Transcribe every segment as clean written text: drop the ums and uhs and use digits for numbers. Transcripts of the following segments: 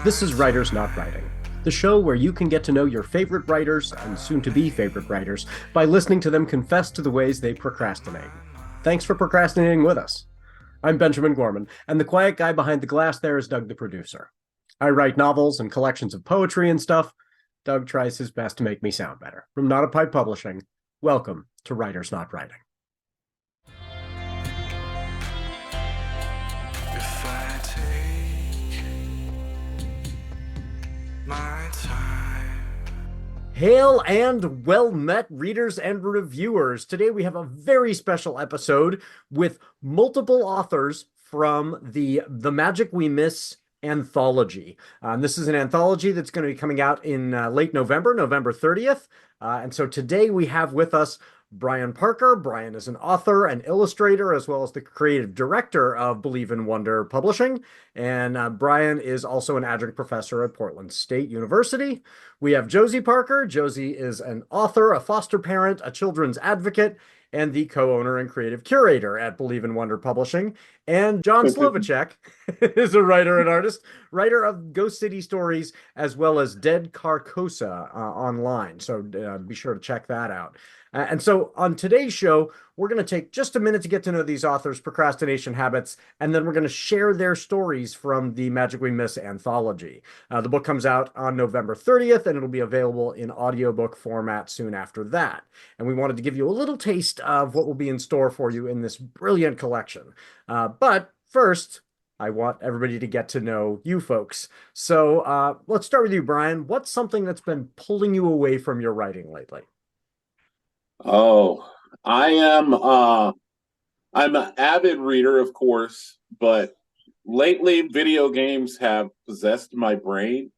This is Writers Not Writing, the show where you can get to know your favorite writers and soon-to-be favorite writers by listening to them confess to the ways they procrastinate. Thanks for procrastinating with us. I'm Benjamin Gorman, and the quiet guy behind the glass there is Doug the producer. I write novels and collections of poetry and stuff. Doug tries his best to make me sound better. From NotAPipePublishing, welcome to Writers Not Writing. If I take my time. Hail and well met, readers and reviewers. Today we have a very special episode with multiple authors from the Magic We Miss anthology. This is an anthology that's going to be coming out in late November, November 30th. And so today we have with us Brian Parker. Brian is an author and illustrator, as well as the creative director of Believe in Wonder Publishing. And Brian is also an adjunct professor at Portland State University. We have Josie Parker. Josie is an author, a foster parent, a children's advocate, and the co-owner and creative curator at Believe in Wonder Publishing. And John Slovacek is a writer and artist, writer of Ghost City Stories, as well as Dead Carcosa online. So be sure to check that out. And so on today's show, we're going to take just a minute to get to know these authors' procrastination habits, and then we're going to share their stories from the Magic We Miss anthology. The book comes out on November 30th, and it'll be available in audiobook format soon after that. And we wanted to give you a little taste of what will be in store for you in this brilliant collection. But first, I want everybody to get to know you folks. So let's start with you, Brian. What's something that's been pulling you away from your writing lately? Oh, I am I'm an avid reader, of course, but lately video games have possessed my brain.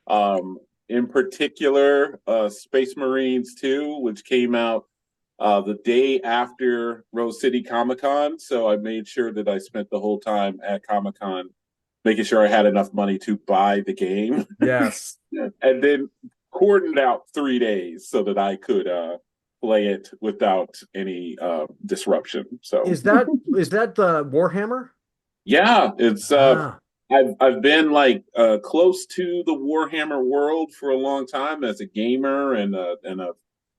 In particular, Space Marines 2, which came out the day after Rose City Comic-Con. So I made sure that I spent the whole time at Comic-Con making sure I had enough money to buy the game. Yes. And then cordoned out 3 days so that I could play it without any disruption. So Is that the Warhammer? yeah, it's I've been like close to the Warhammer world for a long time as a gamer and a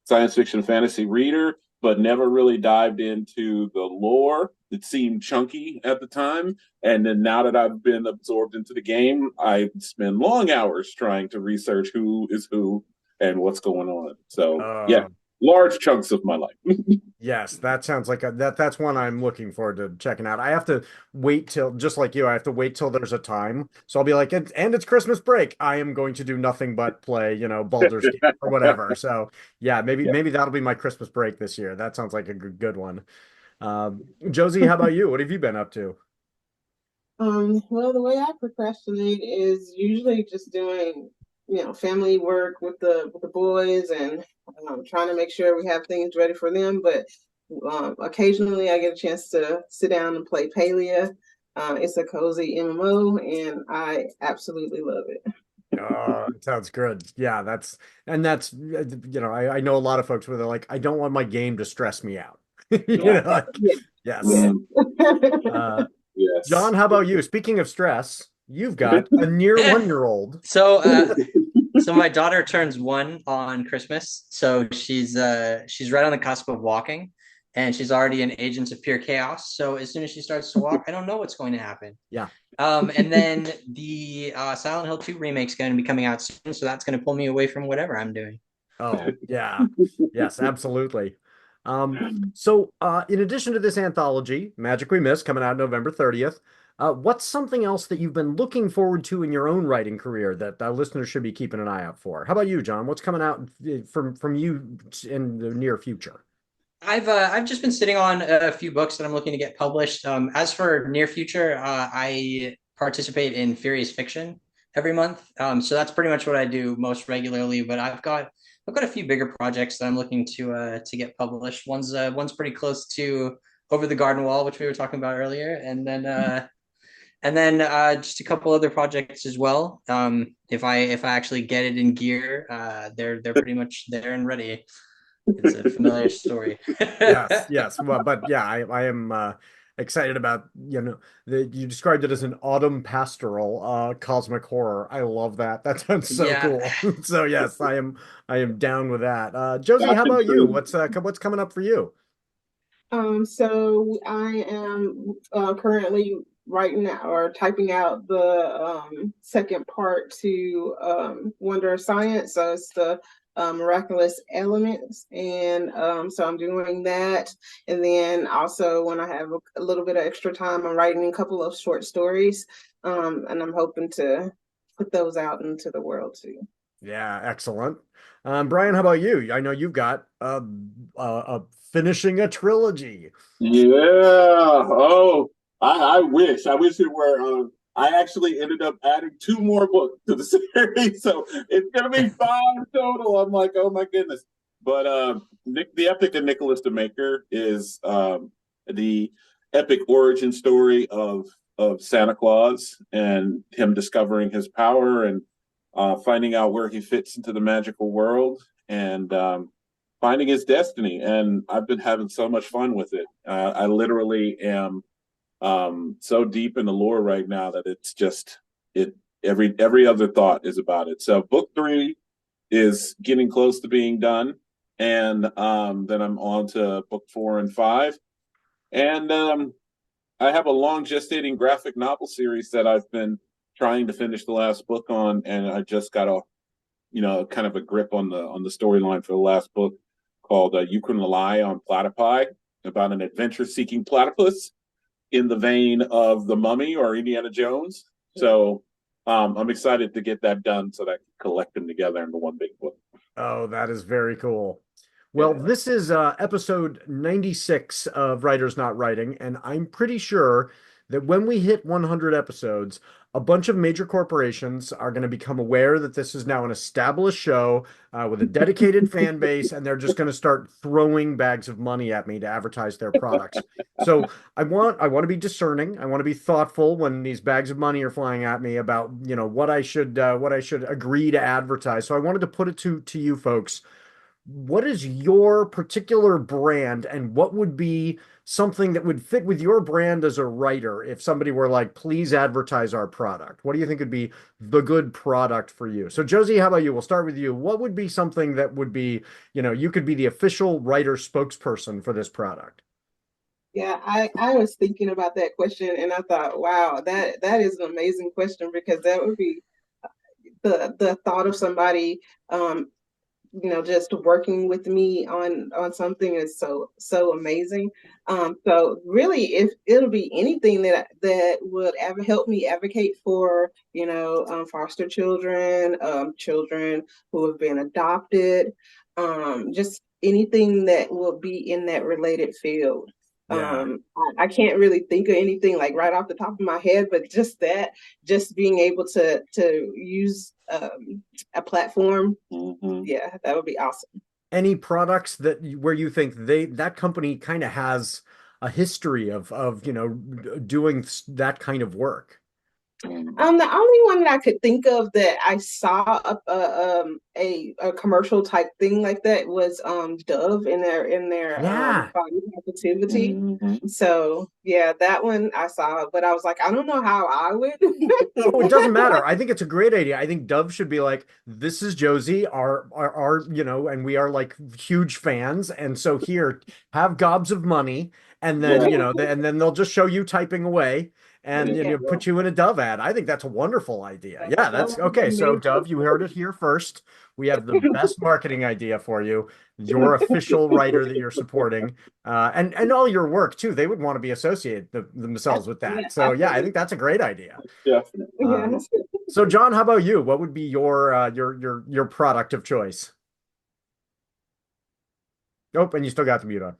science fiction fantasy reader, but never really dived into the lore. It seemed chunky at the time, and then now that I've been absorbed into the game, I spend long hours trying to research who is who and what's going on. So yeah, large chunks of my life. Yes, that sounds like that's one I'm looking forward to checking out. I have to wait till, just like you, I have to wait till there's a time. So I'll be like, and it's Christmas break. I am going to do nothing but play, Baldur's Gate or whatever. So yeah, maybe that'll be my Christmas break this year. That sounds like a good one. Josie, how about you? What have you been up to? Well, the way I procrastinate is usually just doing, family work with the boys and trying to make sure we have things ready for them. But occasionally I get a chance to sit down and play Palia. It's a cozy MMO, and I absolutely love it. Oh, it sounds good. Yeah, I know a lot of folks where they're like, I don't want my game to stress me out. Yeah. Yes. Yeah. Yes. John, how about you? Speaking of stress, you've got a near 1-year-old. So my daughter turns 1 on Christmas. So she's right on the cusp of walking, and she's already an agent of pure chaos. So as soon as she starts to walk, I don't know what's going to happen. Yeah. And then the Silent Hill 2 remake is going to be coming out soon, so that's going to pull me away from whatever I'm doing. Oh, yeah. Yes, absolutely. So in addition to this anthology, Magic We Miss, coming out November 30th, what's something else that you've been looking forward to in your own writing career that listeners should be keeping an eye out for? How about you, John? What's coming out from you in the near future? I've just been sitting on a few books that I'm looking to get published. As for near future, I participate in Furious Fiction every month. So that's pretty much what I do most regularly. But I've got a few bigger projects that I'm looking to get published. One's pretty close to Over the Garden Wall, which we were talking about earlier, and then just a couple other projects as well. If I actually get it in gear, they're pretty much there and ready. It's a familiar story. Yes. Well, but yeah, I am excited about, you described it as an autumn pastoral, cosmic horror. I love that. That sounds so Yeah. cool. So yes, I am down with that. Josie, how That's about you? intriguing. What's coming up for you? So I am currently writing or typing out the second part to Wonder of Science. So it's the miraculous elements, and so I'm doing that. And then also when I have a little bit of extra time, I'm writing a couple of short stories, and I'm hoping to put those out into the world too. Yeah, excellent. Brian, how about you? I know you've got finishing a trilogy. Yeah. Oh, I wish. I wish it were. I actually ended up adding two more books to the series, so it's gonna be five total. I'm like, oh my goodness. But Nick, the Epic of Nicholas the Maker is the epic origin story of Santa Claus and him discovering his power and finding out where he fits into the magical world and finding his destiny. And I've been having so much fun with it. I literally am so deep in the lore right now that it's just it. Every other thought is about it. So book 3 is getting close to being done, and then I'm on to book 4 and 5, and I have a long gestating graphic novel series that I've been trying to finish the last book on, and I just got a kind of a grip on the storyline for the last book called "You Can Rely on Platypi," about an adventure-seeking platypus in the vein of The Mummy or Indiana Jones. So I'm excited to get that done so that I can collect them together into one big book. Oh, that is very cool. Well, Yeah. this is episode 96 of Writers Not Writing, and I'm pretty sure that when we hit 100 episodes, a bunch of major corporations are going to become aware that this is now an established show with a dedicated fan base, and they're just going to start throwing bags of money at me to advertise their products. So I want to be discerning. I want to be thoughtful when these bags of money are flying at me about, what I should agree to advertise. So I wanted to put it to you folks. What is your particular brand, and what would be something that would fit with your brand as a writer if somebody were like, please advertise our product? What do you think would be the good product for you? So, Josie, how about you? We'll start with you. What would be something that would be, you could be the official writer spokesperson for this product? Yeah, I was thinking about that question and I thought, wow, that is an amazing question because that would be the thought of somebody just working with me on something is so amazing. So really, if it'll be anything that would ever help me advocate for foster children, children who have been adopted, just anything that will be in that related field. Yeah. I can't really think of anything like right off the top of my head, but just being able to use a platform, Mm-hmm. yeah, that would be awesome. Any products where you think that company kind of has a history of doing that kind of work? The only one that I could think of that I saw a commercial type thing like that was Dove in their Yeah. body positivity. Mm-hmm. So yeah, that one I saw, but I was like, I don't know how I would. Oh, it doesn't matter. I think it's a great idea. I think Dove should be like, this is Josie, and we are like huge fans. And so here, have gobs of money. And then, Yeah. and then they'll just show you typing away and Yeah, put you in a Dove ad. I think that's a wonderful idea. Yeah, that that's would be okay. So amazing. Dove, you heard it here first. We have the best marketing idea for you. Your official writer that you're supporting, and all your work too. They would want to be associated themselves with Yeah, that. So yeah, I think absolutely. that's a great idea. Definitely. Um, Yes. so John, how about you? What would be your product of choice? Oh, and you still got the mute on.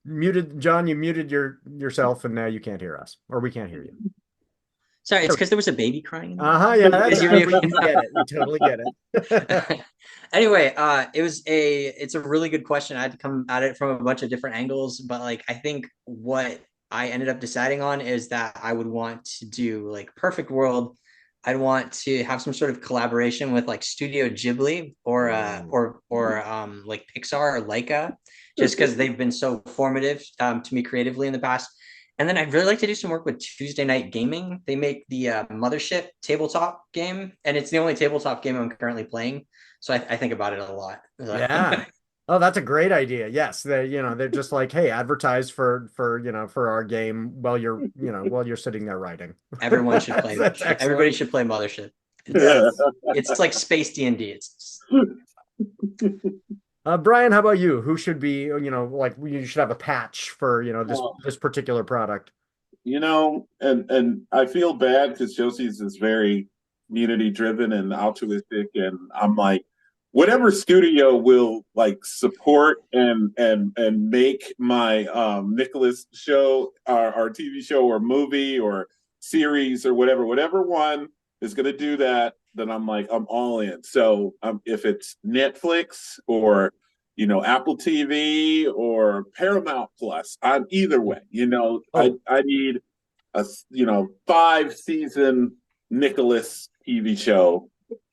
Muted, John, you muted yourself and now you can't hear us, or we can't hear you. Sorry, it's because there was a baby crying in the Uh-huh, background. yeah, Is your we baby- get it. We totally get it. Anyway, it's a really good question. I had to come at it from a bunch of different angles, but like I think what I ended up deciding on is that I would want to do like perfect world. I'd want to have some sort of collaboration with like Studio Ghibli or like Pixar or Leica, just because they've been so formative to me creatively in the past. And then I'd really like to do some work with Tuesday Night Gaming. They make the Mothership tabletop game, and it's the only tabletop game I'm currently playing. So I think about it a lot. Yeah. Oh, that's a great idea. Yes, they're just like, hey, advertise for our game while you're sitting there writing. Everyone should play. Everybody should play Mothership. It's like space D&D. It's Brian, how about you? Who should be, like you should have a patch for, this particular product. And I feel bad because Josie's is very community driven and altruistic, and I'm like, whatever studio will like support and make my Nicholas show, our TV show or movie or series or whatever one is going to do that, then I'm like, I'm all in. So if it's Netflix or Apple TV or Paramount Plus, I'm either way. I need a 5-season Nicholas TV show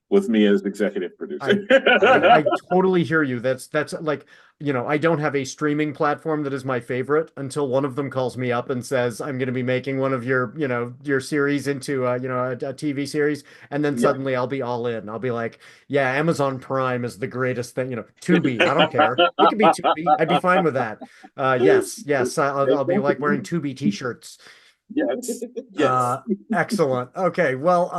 with me as executive producer. I totally hear you. That's like, I don't have a streaming platform that is my favorite until one of them calls me up and says, I'm going to be making one of your series into, a TV series. And then suddenly I'll be all in. I'll be like, yeah, Amazon Prime is the greatest thing, Tubi. I don't care. It could be Tubi. I'd be fine with that. Yes. I'll be like wearing Tubi t-shirts. Yes. Excellent. Okay. Well,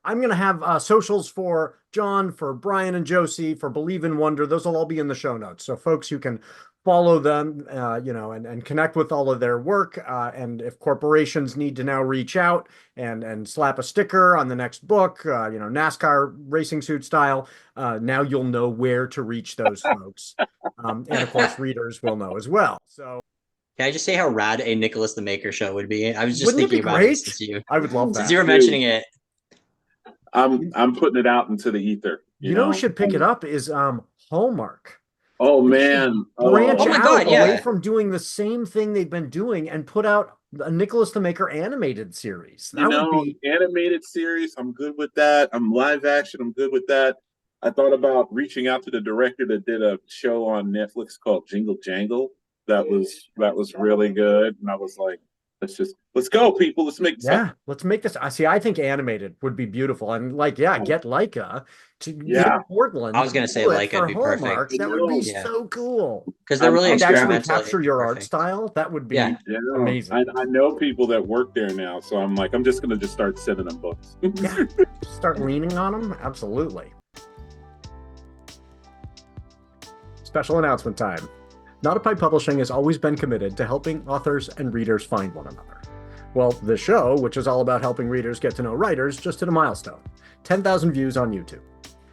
I'm going to have socials for John, for Brian and Josie, for Believe in Wonder. Those will all be in the show notes. So folks who can follow them, and connect with all of their work. And if corporations need to now reach out and slap a sticker on the next book, NASCAR racing suit style, now you'll know where to reach those folks. And of course, readers will know as well. So can I just say how rad a Nicholas the Maker show would be? I was just thinking about it since I would love that. Since you were mentioning it. I'm putting it out into the ether. You know who should pick it up is Hallmark. Oh man. Branch out yeah. away from doing the same thing they've been doing and put out a Nicholas the Maker animated series. That would be animated series. I'm good with that. I'm live action. I'm good with that. I thought about reaching out to the director that did a show on Netflix called Jingle Jangle. That was really good. And I was like, let's go, people. Let's make this let's make this. I think animated would be beautiful. And get Leica to Portland. I was gonna say Leica would be Hallmark. perfect. That would be so cool. Because they're really actually capture your art style. That would be amazing. I know people that work there now, so I'm like, I'm just gonna start sending them books. Start leaning on them. Absolutely. Special announcement time. NotAPipePublishing has always been committed to helping authors and readers find one another. Well, this show, which is all about helping readers get to know writers, just hit a milestone, 10,000 views on YouTube.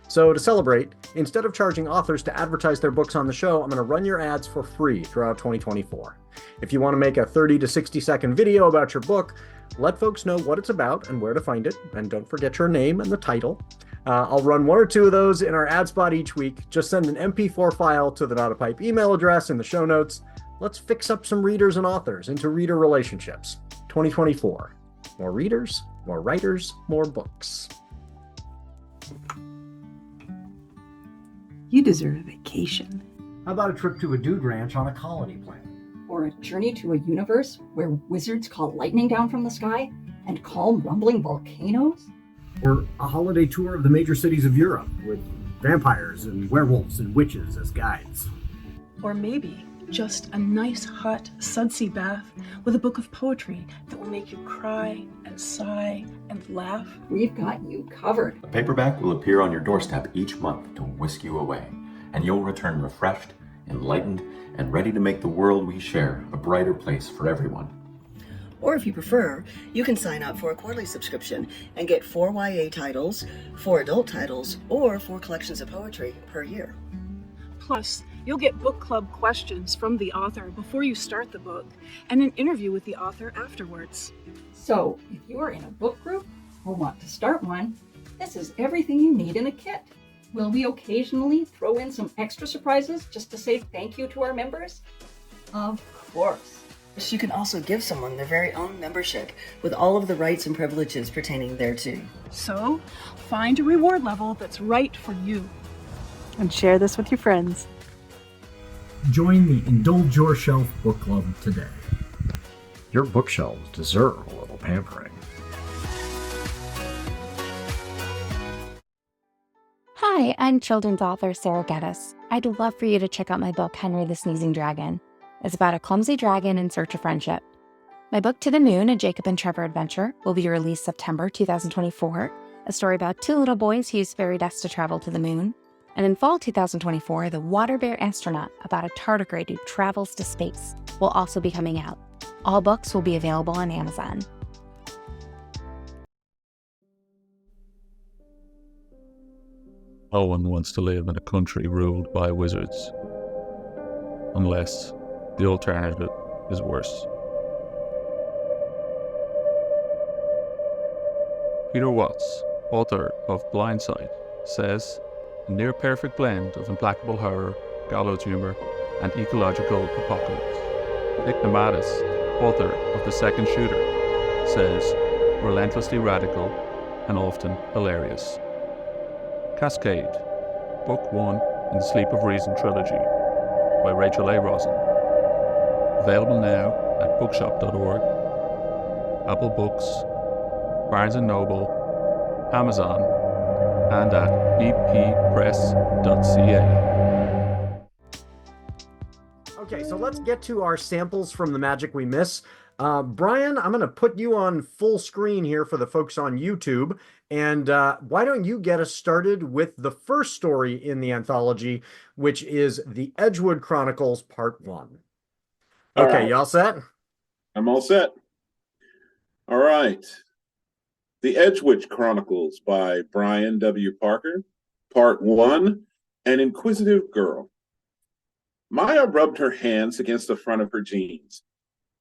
So to celebrate, instead of charging authors to advertise their books on the show, I'm going to run your ads for free throughout 2024. If you want to make a 30 to 60 second video about your book, let folks know what it's about and where to find it, and don't forget your name and the title. I'll run 1 or 2 of those in our ad spot each week. Just send an MP4 file to the NotAPipe email address in the show notes. Let's fix up some readers and authors into reader relationships. 2024. More readers, more writers, more books. You deserve a vacation. How about a trip to a dude ranch on a colony planet? Or a journey to a universe where wizards call lightning down from the sky and calm rumbling volcanoes? Or a holiday tour of the major cities of Europe with vampires and werewolves and witches as guides. Or maybe just a nice hot sudsy bath with a book of poetry that will make you cry and sigh and laugh. We've got you covered. A paperback will appear on your doorstep each month to whisk you away, and you'll return refreshed, enlightened, and ready to make the world we share a brighter place for everyone. Or if you prefer, you can sign up for a quarterly subscription and get 4 YA titles, 4 adult titles, or 4 collections of poetry per year. Plus, you'll get book club questions from the author before you start the book and an interview with the author afterwards. So, if you are in a book group or want to start one, this is everything you need in a kit. Will we occasionally throw in some extra surprises just to say thank you to our members? Of course. You can also give someone their very own membership with all of the rights and privileges pertaining thereto. So, find a reward level that's right for you. And share this with your friends. Join the Indulge Your Shelf book club today. Your bookshelves deserve a little pampering. Hi, I'm children's author Sarah Geddes. I'd love for you to check out my book, Henry the Sneezing Dragon. It's about a clumsy dragon in search of friendship. My book, To the Moon, a Jacob and Trevor adventure, will be released September 2024, a story about two little boys who use fairy dust to travel to the moon. And in fall 2024, The Water Bear Astronaut, about a tardigrade who travels to space, will also be coming out. All books will be available on Amazon. No one wants to live in a country ruled by wizards, unless the alternative is worse. Peter Watts, author of Blindside, says, a near-perfect blend of implacable horror, gallows humor, and ecological apocalypse. Nick Namadas, author of The Second Shooter, says, relentlessly radical and often hilarious. Cascade, Book 1 in the Sleep of Reason trilogy, by Rachel A. Rosen. Available now at bookshop.org, Apple Books, Barnes & Noble, Amazon, and at bppress.ca. Okay, so let's get to our samples from The Magic We Miss. Brian, I'm going to put you on full screen here for the folks on YouTube. And why don't you get us started with the first story in the anthology, which is The Edgewood Chronicles Part 1. Okay, right. You all set? I'm all set. All right. The Edgewood Chronicles by Brian W. Parker, Part 1, An Inquisitive Girl. Maya rubbed her hands against the front of her jeans.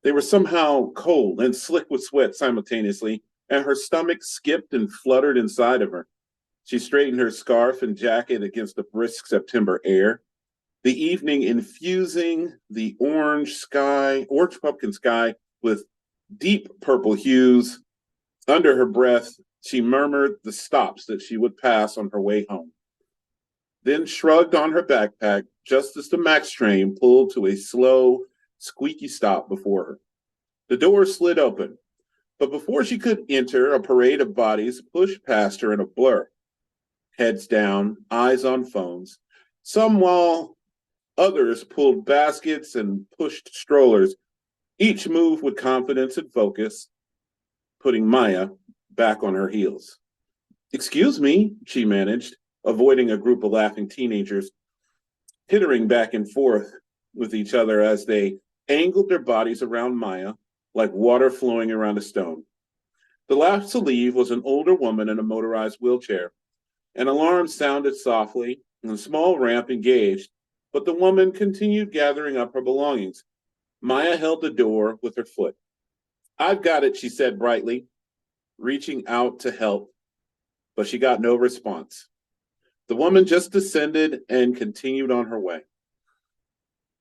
They were somehow cold and slick with sweat simultaneously, and her stomach skipped and fluttered inside of her. She straightened her scarf and jacket against the brisk September air. The evening infusing the orange pumpkin sky with deep purple hues. Under her breath, she murmured the stops that she would pass on her way home. Then shrugged on her backpack just as the Max train pulled to a slow, squeaky stop before her. The door slid open, but before she could enter, a parade of bodies pushed past her in a blur. Heads down, eyes on phones, some while others pulled baskets and pushed strollers, each move with confidence and focus, putting Maya back on her heels. "Excuse me," she managed, avoiding a group of laughing teenagers, pittering back and forth with each other as they angled their bodies around Maya like water flowing around a stone. The last to leave was an older woman in a motorized wheelchair. An alarm sounded softly, and a small ramp engaged, but the woman continued gathering up her belongings. Maya held the door with her foot. "I've got it," she said brightly, reaching out to help, but she got no response. The woman just descended and continued on her way.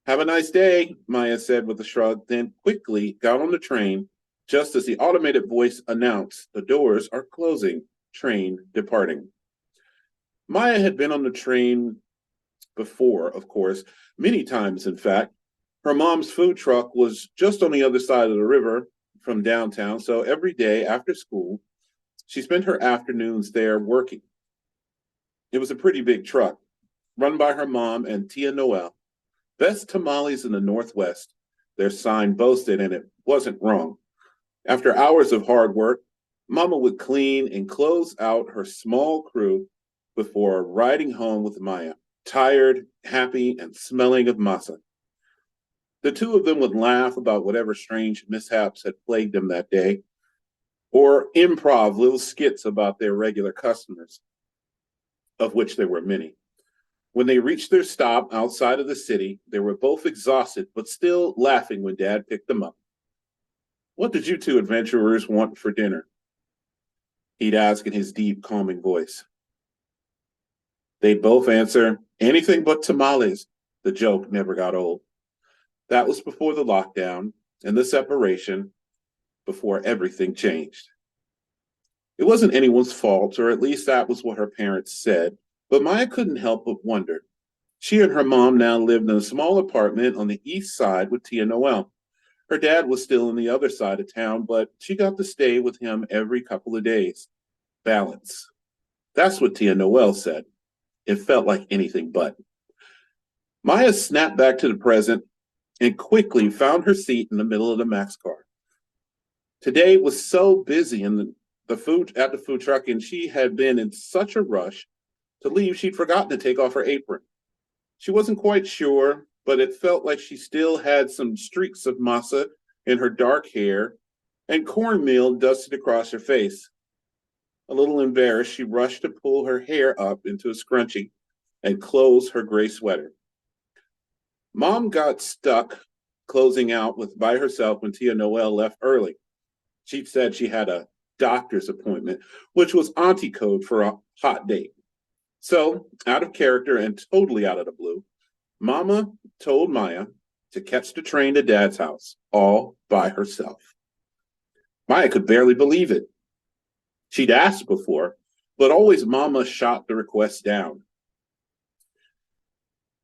"Have a nice day," Maya said with a shrug, then quickly got on the train just as the automated voice announced, "The doors are closing, train departing." Maya had been on the train before, of course, many times, in fact. Her mom's food truck was just on the other side of the river from downtown, so every day after school, she spent her afternoons there working. It was a pretty big truck, run by her mom and Tia Noel. Best tamales in the Northwest, their sign boasted, and it wasn't wrong. After hours of hard work, Mama would clean and close out her small crew before riding home with Maya, tired, happy, and smelling of masa. The two of them would laugh about whatever strange mishaps had plagued them that day, or improv little skits about their regular customers, of which there were many. When they reached their stop outside of the city, they were both exhausted, but still laughing when Dad picked them up. "What did you two adventurers want for dinner?" he'd ask in his deep, calming voice. They'd both answer, "Anything but tamales." The joke never got old. That was before the lockdown, and the separation before everything changed. It wasn't anyone's fault, or at least that was what her parents said, but Maya couldn't help but wonder. She and her mom now lived in a small apartment on the east side with Tia Noel. Her dad was still in the other side of town, but she got to stay with him every couple of days. Balance. That's what Tia Noel said. It felt like anything but. Maya snapped back to the present and quickly found her seat in the middle of the Max car. Today was so busy in the food truck, and she had been in such a rush to leave, she'd forgotten to take off her apron. She wasn't quite sure, but it felt like she still had some streaks of masa in her dark hair and cornmeal dusted across her face. A little embarrassed, she rushed to pull her hair up into a scrunchie and close her gray sweater. Mom got stuck closing out by herself when Tia Noel left early. She said she had a doctor's appointment, which was auntie code for a hot date. So, out of character and totally out of the blue, Mama told Maya to catch the train to Dad's house all by herself. Maya could barely believe it. She'd asked before, but always Mama shot the request down.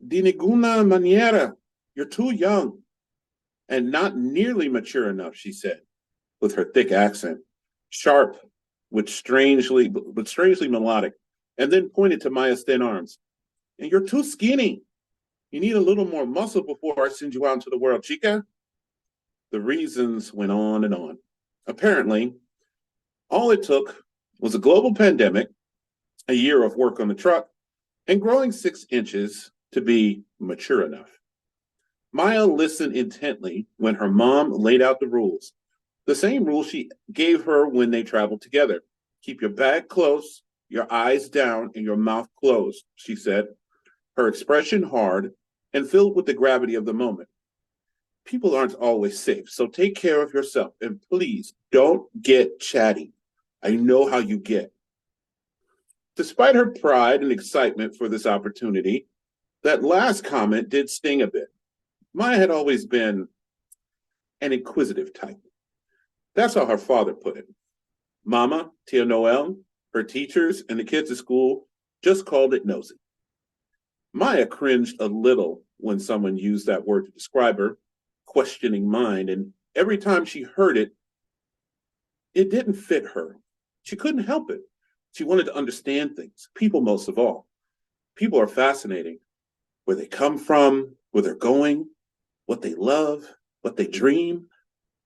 De ninguna manera, you're too young and not nearly mature enough, she said, with her thick accent, sharp, but strangely melodic, and then pointed to Maya's thin arms. And you're too skinny. You need a little more muscle before I send you out into the world, chica. The reasons went on and on. Apparently, all it took was a global pandemic, a year of work on the truck, and growing 6 inches to be mature enough. Maya listened intently when her mom laid out the rules. The same rules she gave her when they traveled together. Keep your bag close, your eyes down, and your mouth closed, she said, her expression hard and filled with the gravity of the moment. People aren't always safe, so take care of yourself, and please don't get chatty. I know how you get. Despite her pride and excitement for this opportunity, that last comment did sting a bit. Maya had always been an inquisitive type. That's how her father put it. Mama, Tia Noel, her teachers, and the kids at school just called it nosy. Maya cringed a little when someone used that word to describe her questioning mind, and every time she heard it, it didn't fit her. She couldn't help it. She wanted to understand things, people most of all. People are fascinating. Where they come from, where they're going, what they love, what they dream.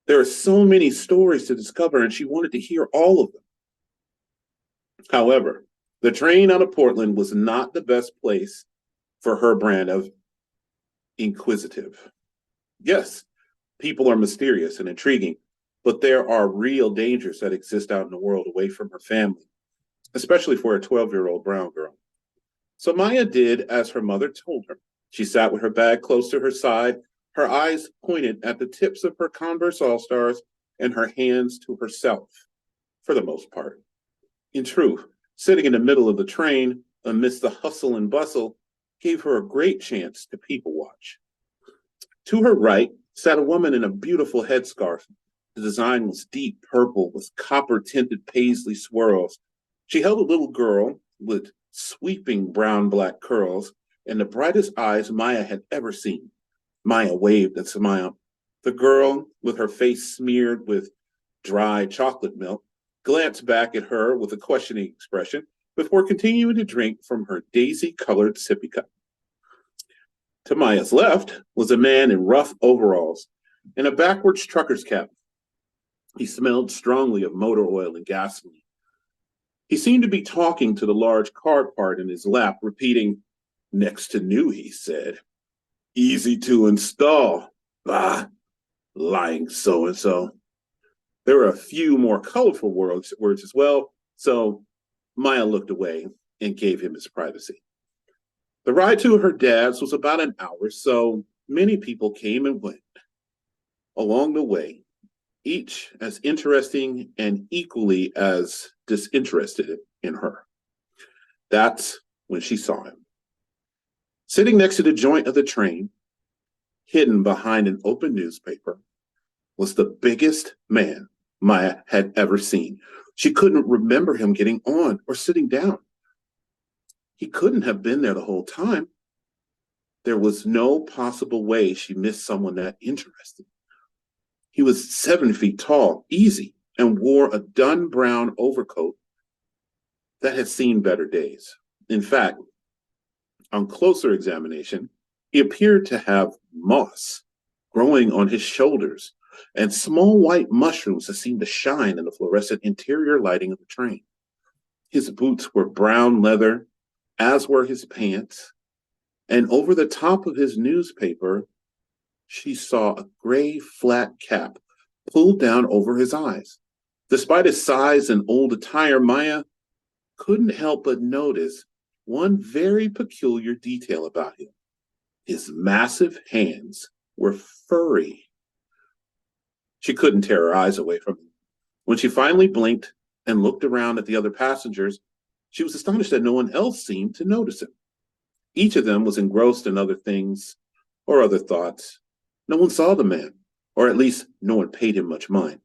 There are so many stories to discover, and she wanted to hear all of them. However, the train out of Portland was not the best place for her brand of inquisitive. Yes, people are mysterious and intriguing, but there are real dangers that exist out in the world away from her family, especially for a 12-year-old brown girl. So Maya did as her mother told her. She sat with her bag close to her side, her eyes pointed at the tips of her Converse All-Stars and her hands to herself, for the most part. In truth, sitting in the middle of the train, amidst the hustle and bustle, gave her a great chance to people watch. To her right sat a woman in a beautiful headscarf. The design was deep purple with copper-tinted paisley swirls. She held a little girl with sweeping brown-black curls and the brightest eyes Maya had ever seen. Maya waved and smiled. The girl, with her face smeared with dry chocolate milk, glanced back at her with a questioning expression before continuing to drink from her daisy-colored sippy cup. To Maya's left was a man in rough overalls and a backwards trucker's cap. He smelled strongly of motor oil and gasoline. He seemed to be talking to the large card part in his lap, repeating, "Next to new," he said. "Easy to install. Bah, lying so-and-so." There were a few more colorful words as well, so Maya looked away and gave him his privacy. The ride to her dad's was about an hour, so many people came and went along the way, each as interesting and equally as disinterested in her. That's when she saw him. Sitting next to the joint of the train, hidden behind an open newspaper, was the biggest man Maya had ever seen. She couldn't remember him getting on or sitting down. He couldn't have been there the whole time. There was no possible way she missed someone that interesting. He was 7 feet tall, easy, and wore a dun brown overcoat that had seen better days. In fact, on closer examination, he appeared to have moss growing on his shoulders and small white mushrooms that seemed to shine in the fluorescent interior lighting of the train. His boots were brown leather, as were his pants, and over the top of his newspaper, she saw a gray flat cap pulled down over his eyes. Despite his size and old attire, Maya couldn't help but notice one very peculiar detail about him. His massive hands were furry. She couldn't tear her eyes away from him. When she finally blinked and looked around at the other passengers, she was astonished that no one else seemed to notice him. Each of them was engrossed in other things or other thoughts. No one saw the man, or at least no one paid him much mind.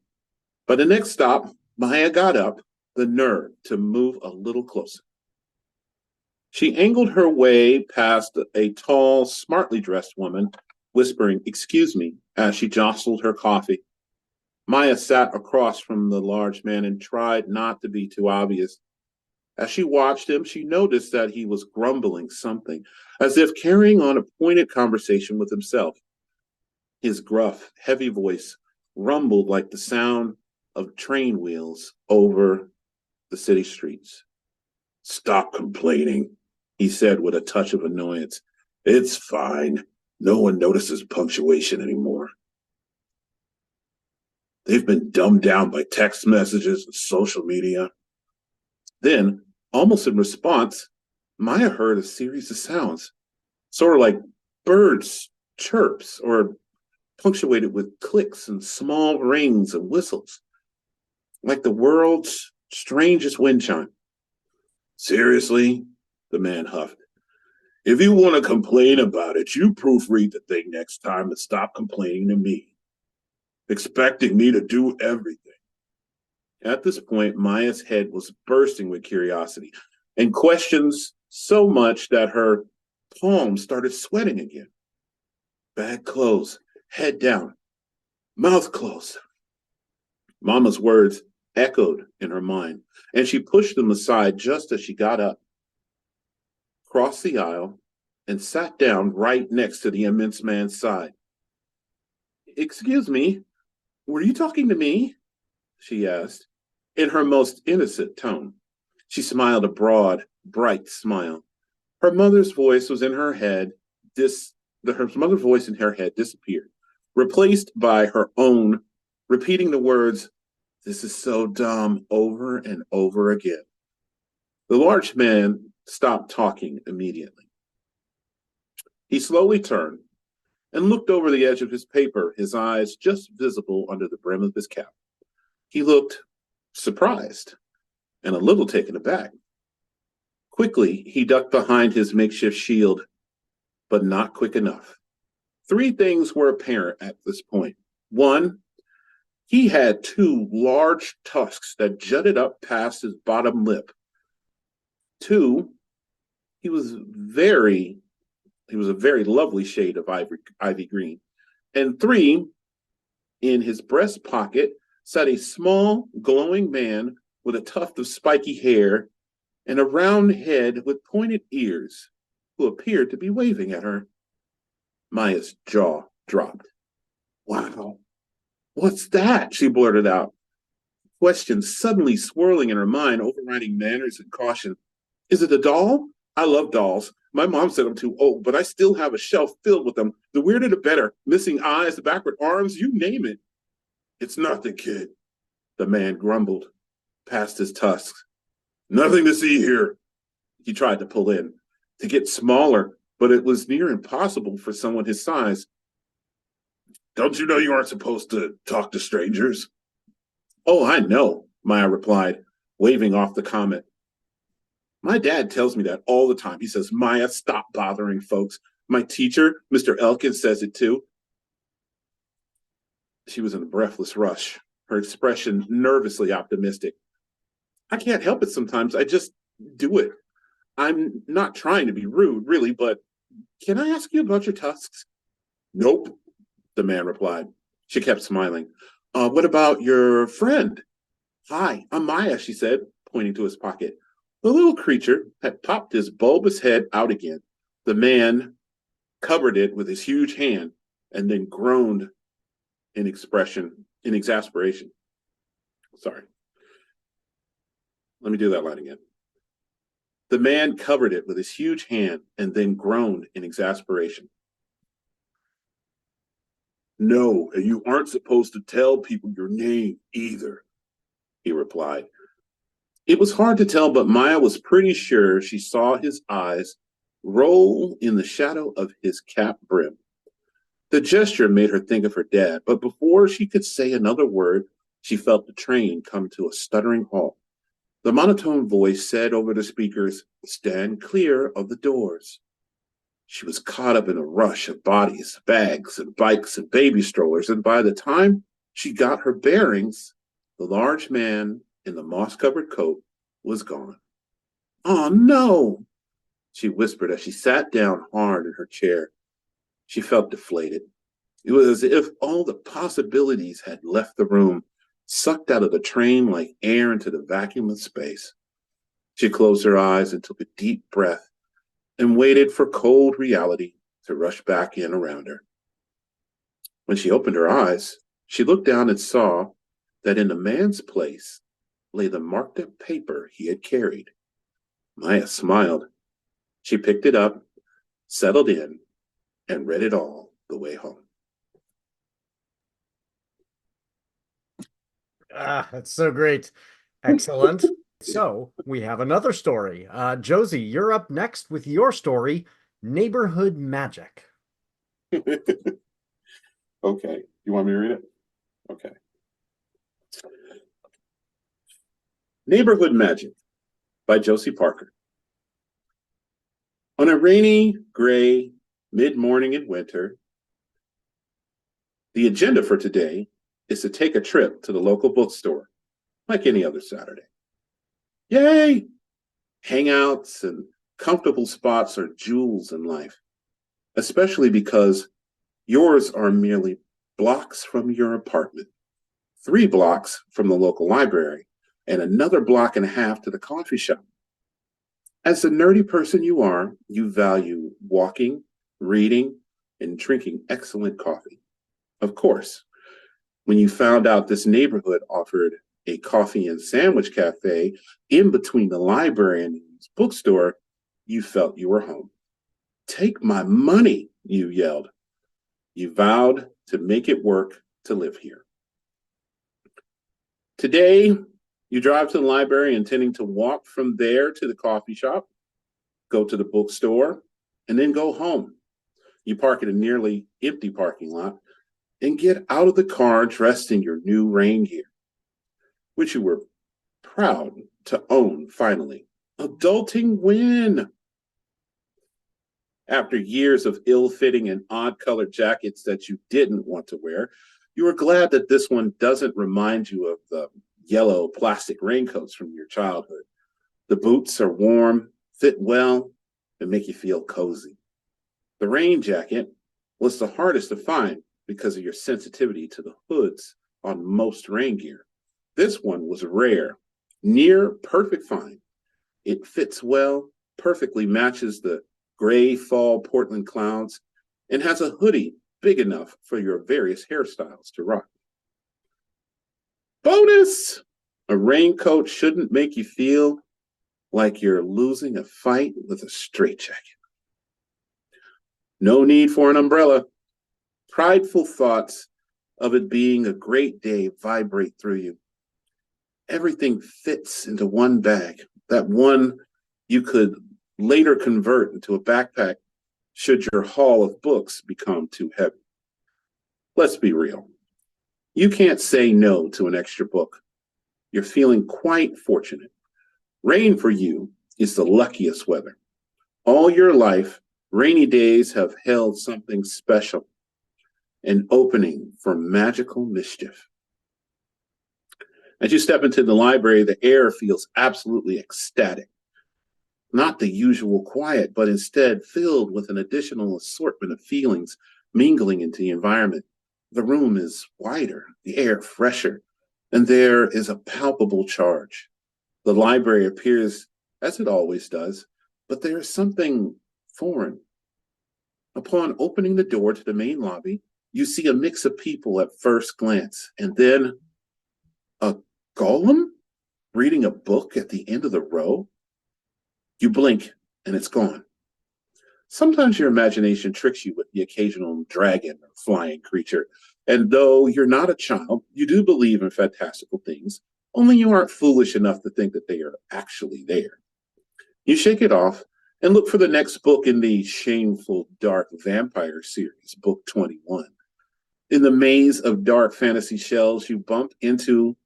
By the next stop, Maya got up, the nerve to move a little closer. She angled her way past a tall, smartly dressed woman, whispering, "Excuse me," as she jostled her coffee. Maya sat across from the large man and tried not to be too obvious. As she watched him, she noticed that he was grumbling something, as if carrying on a pointed conversation with himself. His gruff, heavy voice rumbled like the sound of train wheels over the city streets. "Stop complaining," he said with a touch of annoyance. "It's fine. No one notices punctuation anymore. They've been dumbed down by text messages and social media." Then, almost in response, Maya heard a series of sounds, sort of like birds' chirps or punctuated with clicks and small rings and whistles, like the world's strangest wind chime. "Seriously?" the man huffed. "If you want to complain about it, you proofread the thing next time and stop complaining to me, expecting me to do everything." At this point, Maya's head was bursting with curiosity and questions so much that her palms started sweating again. Bag closed, head down, mouth closed. Mama's words echoed in her mind, and she pushed them aside just as she got up, crossed the aisle, and sat down right next to the immense man's side. "Excuse me, were you talking to me?" she asked, in her most innocent tone. She smiled a broad, bright smile. Her mother's voice was in her head. Her mother's voice in her head disappeared, replaced by her own, repeating the words, "This is so dumb," over and over again. The large man stopped talking immediately. He slowly turned and looked over the edge of his paper, his eyes just visible under the brim of his cap. He looked surprised and a little taken aback. Quickly, he ducked behind his makeshift shield, but not quick enough. 3 things were apparent at this point. 1, he had 2 large tusks that jutted up past his bottom lip. 2, he was a very lovely shade of ivy green. And 3, in his breast pocket sat a small, glowing man with a tuft of spiky hair and a round head with pointed ears, who appeared to be waving at her. Maya's jaw dropped. "Wow, what's that?" she blurted out, questions suddenly swirling in her mind, overriding manners and caution. "Is it a doll? I love dolls. My mom said I'm too old, but I still have a shelf filled with them. The weirder the better. Missing eyes, the backward arms, you name it." "It's nothing, kid," the man grumbled past his tusks. "Nothing to see here." He tried to pull in, to get smaller, but it was near impossible for someone his size. "Don't you know you aren't supposed to talk to strangers?" "Oh, I know," Maya replied, waving off the comment. "My dad tells me that all the time. He says, 'Maya, stop bothering folks.' My teacher, Mr. Elkins, says it too." She was in a breathless rush, her expression nervously optimistic. I can't help it sometimes. I just do it. I'm not trying to be rude, really, but can I ask you about your tusks? Nope, the man replied. She kept smiling. What about your friend? Hi, I'm Maya, she said, pointing to his pocket. The little creature had popped his bulbous head out again. The man covered it with his huge hand and then groaned in exasperation. Sorry. Let me do that line again. The man covered it with his huge hand and then groaned in exasperation. No, and you aren't supposed to tell people your name either, he replied. It was hard to tell, but Maya was pretty sure she saw his eyes roll in the shadow of his cap brim. The gesture made her think of her dad, but before she could say another word, she felt the train come to a stuttering halt. The monotone voice said over the speakers, "Stand clear of the doors." She was caught up in a rush of bodies, bags, and bikes and baby strollers, and by the time she got her bearings, the large man in the moss-covered coat was gone. "Oh, no," she whispered as she sat down hard in her chair. She felt deflated. It was as if all the possibilities had left the room, sucked out of the train like air into the vacuum of space. She closed her eyes and took a deep breath and waited for cold reality to rush back in around her. When she opened her eyes, she looked down and saw that in the man's place lay the marked up paper he had carried. Maya smiled. She picked it up, settled in, and read it all the way home. That's so great. Excellent. So we have another story. Josie, you're up next with your story, Neighborhood Magic. Okay. You want me to read it? Okay. Neighborhood Magic by Josie Parker. On a rainy, gray, mid-morning in winter, the agenda for today is to take a trip to the local bookstore, like any other Saturday. Yay! Hangouts and comfortable spots are jewels in life, especially because yours are merely blocks from your apartment, 3 blocks from the local library, and another block and a half to the coffee shop. As the nerdy person you are, you value walking, reading, and drinking excellent coffee. Of course, when you found out this neighborhood offered a coffee and sandwich cafe in between the library and the bookstore, you felt you were home. Take my money, you yelled. You vowed to make it work to live here. Today, you drive to the library intending to walk from there to the coffee shop, go to the bookstore, and then go home. You park at a nearly empty parking lot and get out of the car dressed in your new rain gear, which you were proud to own finally. Adulting win! After years of ill-fitting and odd-colored jackets that you didn't want to wear, you were glad that this one doesn't remind you of the yellow plastic raincoats from your childhood. The boots are warm, fit well, and make you feel cozy. The rain jacket was the hardest to find because of your sensitivity to the hoods on most rain gear. This one was rare, near perfect find. It fits well, perfectly matches the gray fall Portland clouds, and has a hoodie big enough for your various hairstyles to rock. Bonus! A raincoat shouldn't make you feel like you're losing a fight with a straitjacket. No need for an umbrella. Prideful thoughts of it being a great day vibrate through you. Everything fits into one bag, that one you could later convert into a backpack should your haul of books become too heavy. Let's be real. You can't say no to an extra book. You're feeling quite fortunate. Rain for you is the luckiest weather. All your life, rainy days have held something special. an opening for magical mischief. As you step into the library, the air feels absolutely ecstatic. Not the usual quiet, but instead filled with an additional assortment of feelings mingling into the environment. The room is wider, the air fresher, and there is a palpable charge. The library appears as it always does, but there is something foreign. Upon opening the door to the main lobby, you see a mix of people at first glance, and then a golem reading a book at the end of the row. You blink, and it's gone. Sometimes your imagination tricks you with the occasional dragon or flying creature, and though you're not a child, you do believe in fantastical things, only you aren't foolish enough to think that they are actually there. You shake it off and look for the next book in the shameful dark vampire series, book 21. In the maze of dark fantasy shelves, you bump into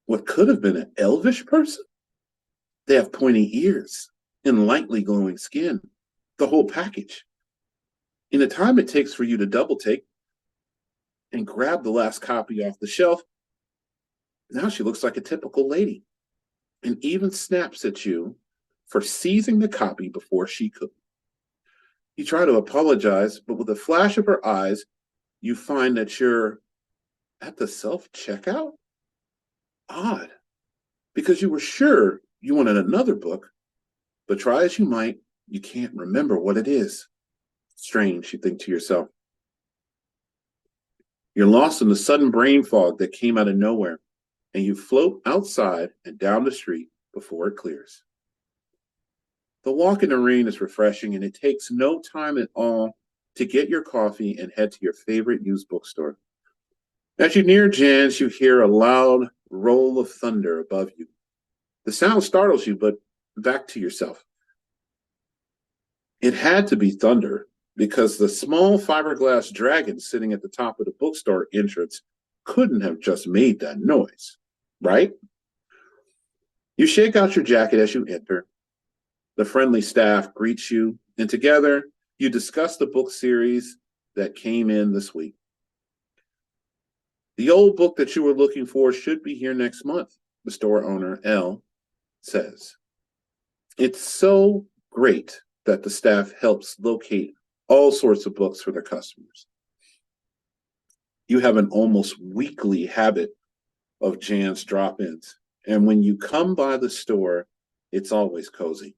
what could have been an elvish person. They have pointy ears and lightly glowing skin, the whole package. In the time it takes for you to double take and grab the last copy off the shelf, now she looks like a typical lady and even snaps at you for seizing the copy before she could. You try to apologize, but with a flash of her eyes, you find that you're at the self-checkout? Odd, because you were sure you wanted another book, but try as you might, you can't remember what it is. Strange, you think to yourself. You're lost in the sudden brain fog that came out of nowhere, and you float outside and down the street before it clears. The walk in the rain is refreshing, and it takes no time at all to get your coffee and head to your favorite used bookstore. As you near Jan's, you hear a loud roll of thunder above you. The sound startles you, but back to yourself. It had to be thunder because the small fiberglass dragon sitting at the top of the bookstore entrance couldn't have just made that noise, right? You shake out your jacket as you enter. The friendly staff greets you, and together you discuss the book series that came in this week. The old book that you were looking for should be here next month, the store owner, L, says. It's so great that the staff helps locate all sorts of books for their customers. You have an almost weekly habit of Jan's drop-ins, and when you come by the store, it's always cozy.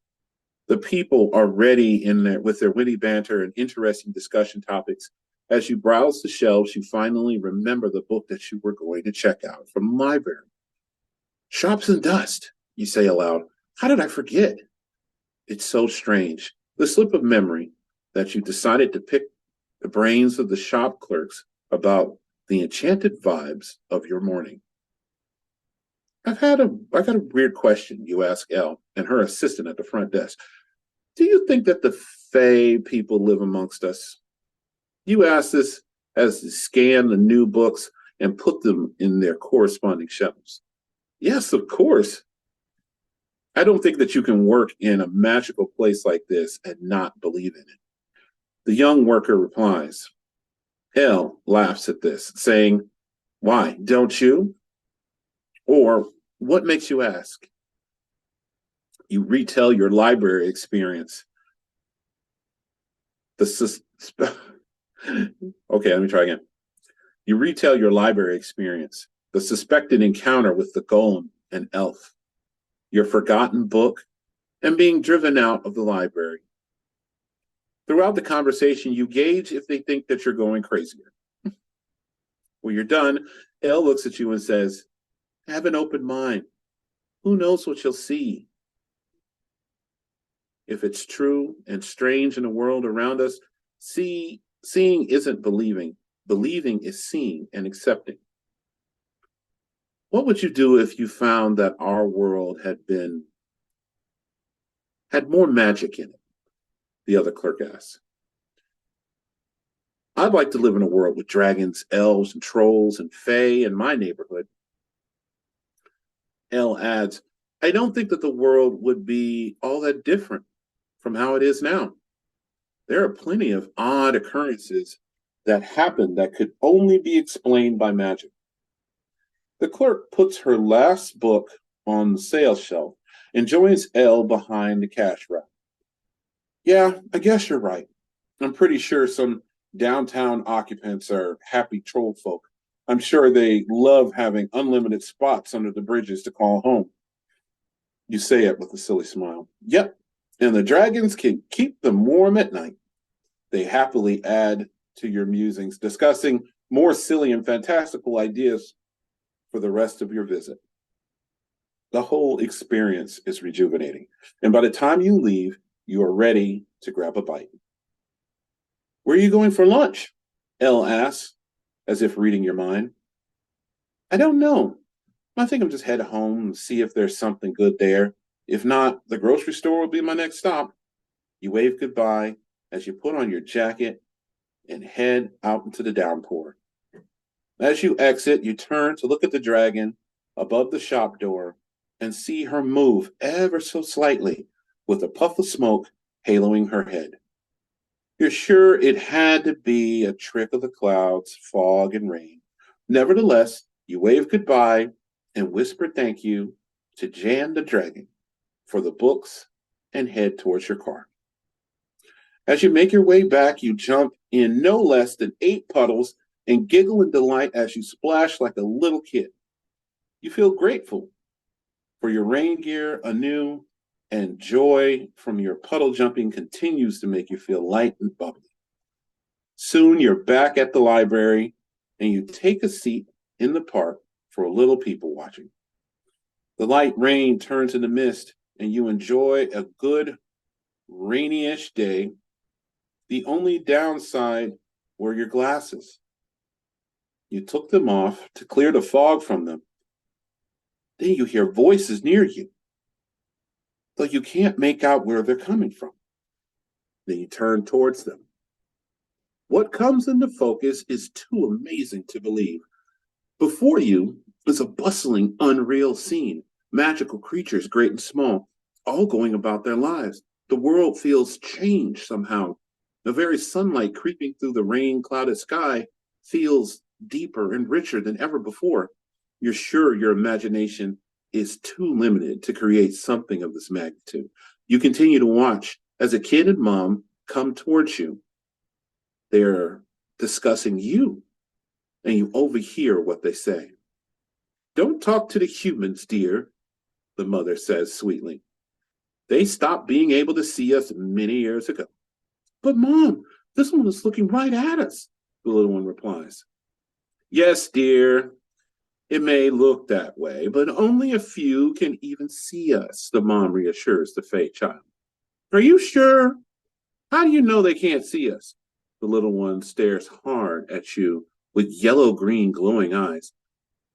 The people are ready in there with their witty banter and interesting discussion topics. As you browse the shelves, you finally remember the book that you were going to check out from the library. Shops and Dust, you say aloud. How did I forget? It's so strange. The slip of memory that you decided to pick the brains of the shop clerks about the enchanted vibes of your morning. I got a weird question, you ask Elle and her assistant at the front desk. Do you think that the Fae people live amongst us? You ask this as you scan the new books and put them in their corresponding shelves. Yes, of course. I don't think that you can work in a magical place like this and not believe in it. The young worker replies. Elle laughs at this, saying, why, don't you? Or, what makes you ask? You retell your library experience. Okay, let me try again. You retell your library experience, the suspected encounter with the golem and elf, your forgotten book, and being driven out of the library. Throughout the conversation, you gauge if they think that you're going crazier. When you're done, Elle looks at you and says, have an open mind. Who knows what you'll see? If it's true and strange in the world around us, seeing isn't believing. Believing is seeing and accepting. What would you do if you found that our world had more magic in it? The other clerk asked. I'd like to live in a world with dragons, elves, and trolls, and fae in my neighborhood. Elle adds, I don't think that the world would be all that different from how it is now. There are plenty of odd occurrences that happened that could only be explained by magic. The clerk puts her last book on the sales shelf and joins Elle behind the cash wrap. Yeah, I guess you're right. I'm pretty sure some downtown occupants are happy troll folk. I'm sure they love having unlimited spots under the bridges to call home. You say it with a silly smile. Yep, and the dragons can keep them warm at night. They happily add to your musings, discussing more silly and fantastical ideas for the rest of your visit. The whole experience is rejuvenating, and by the time you leave, you are ready to grab a bite. Where are you going for lunch? Elle asks, as if reading your mind. I don't know. I think I'm just head home and see if there's something good there. If not, the grocery store will be my next stop. You wave goodbye as you put on your jacket and head out into the downpour. As you exit, you turn to look at the dragon above the shop door and see her move ever so slightly with a puff of smoke haloing her head. You're sure it had to be a trick of the clouds, fog, and rain. Nevertheless, you wave goodbye and whisper thank you to Jan the dragon for the books and head towards your car. As you make your way back, you jump in no less than 8 puddles and giggle in delight as you splash like a little kid. You feel grateful for your rain gear anew, and joy from your puddle jumping continues to make you feel light and bubbly. Soon you're back at the library and you take a seat in the park for a little people watching. The light rain turns into mist and you enjoy a good rainy-ish day. The only downside were your glasses. You took them off to clear the fog from them. Then you hear voices near you, though you can't make out where they're coming from. Then you turn towards them. What comes into focus is too amazing to believe. Before you is a bustling, unreal scene. Magical creatures, great and small, all going about their lives. The world feels changed somehow. The very sunlight creeping through the rain-clouded sky feels deeper and richer than ever before. You're sure your imagination is too limited to create something of this magnitude. You continue to watch as a kid and mom come towards you. They're discussing you, and you overhear what they say. Don't talk to the humans, dear, the mother says sweetly. They stopped being able to see us many years ago. But Mom, this one is looking right at us, the little one replies. Yes, dear, it may look that way, but only a few can even see us, the mom reassures the Fey child. Are you sure? How do you know they can't see us? The little one stares hard at you with yellow-green glowing eyes,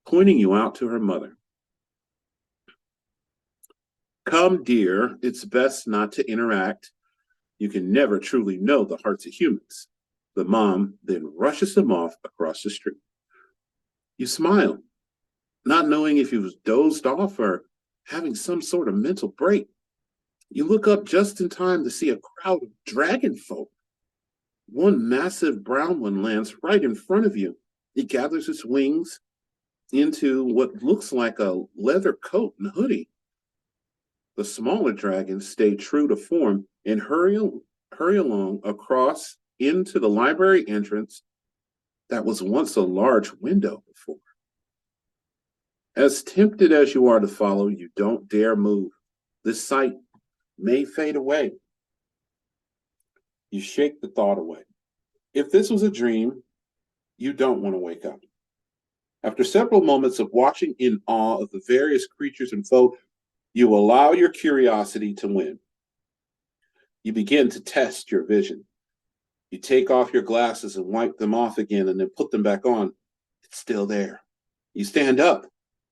pointing you out to her mother. Come, dear, it's best not to interact. You can never truly know the hearts of humans. The mom then rushes them off across the street. You smile, not knowing if you was dozed off or having some sort of mental break. You look up just in time to see a crowd of dragon folk. One massive brown one lands right in front of you. It gathers its wings into what looks like a leather coat and hoodie. The smaller dragons stay true to form and hurry along across into the library entrance that was once a large window before. As tempted as you are to follow, you don't dare move. This sight may fade away. You shake the thought away. If this was a dream, you don't want to wake up. After several moments of watching in awe of the various creatures and folk, you allow your curiosity to win. You begin to test your vision. You take off your glasses and wipe them off again and then put them back on. It's still there. You stand up.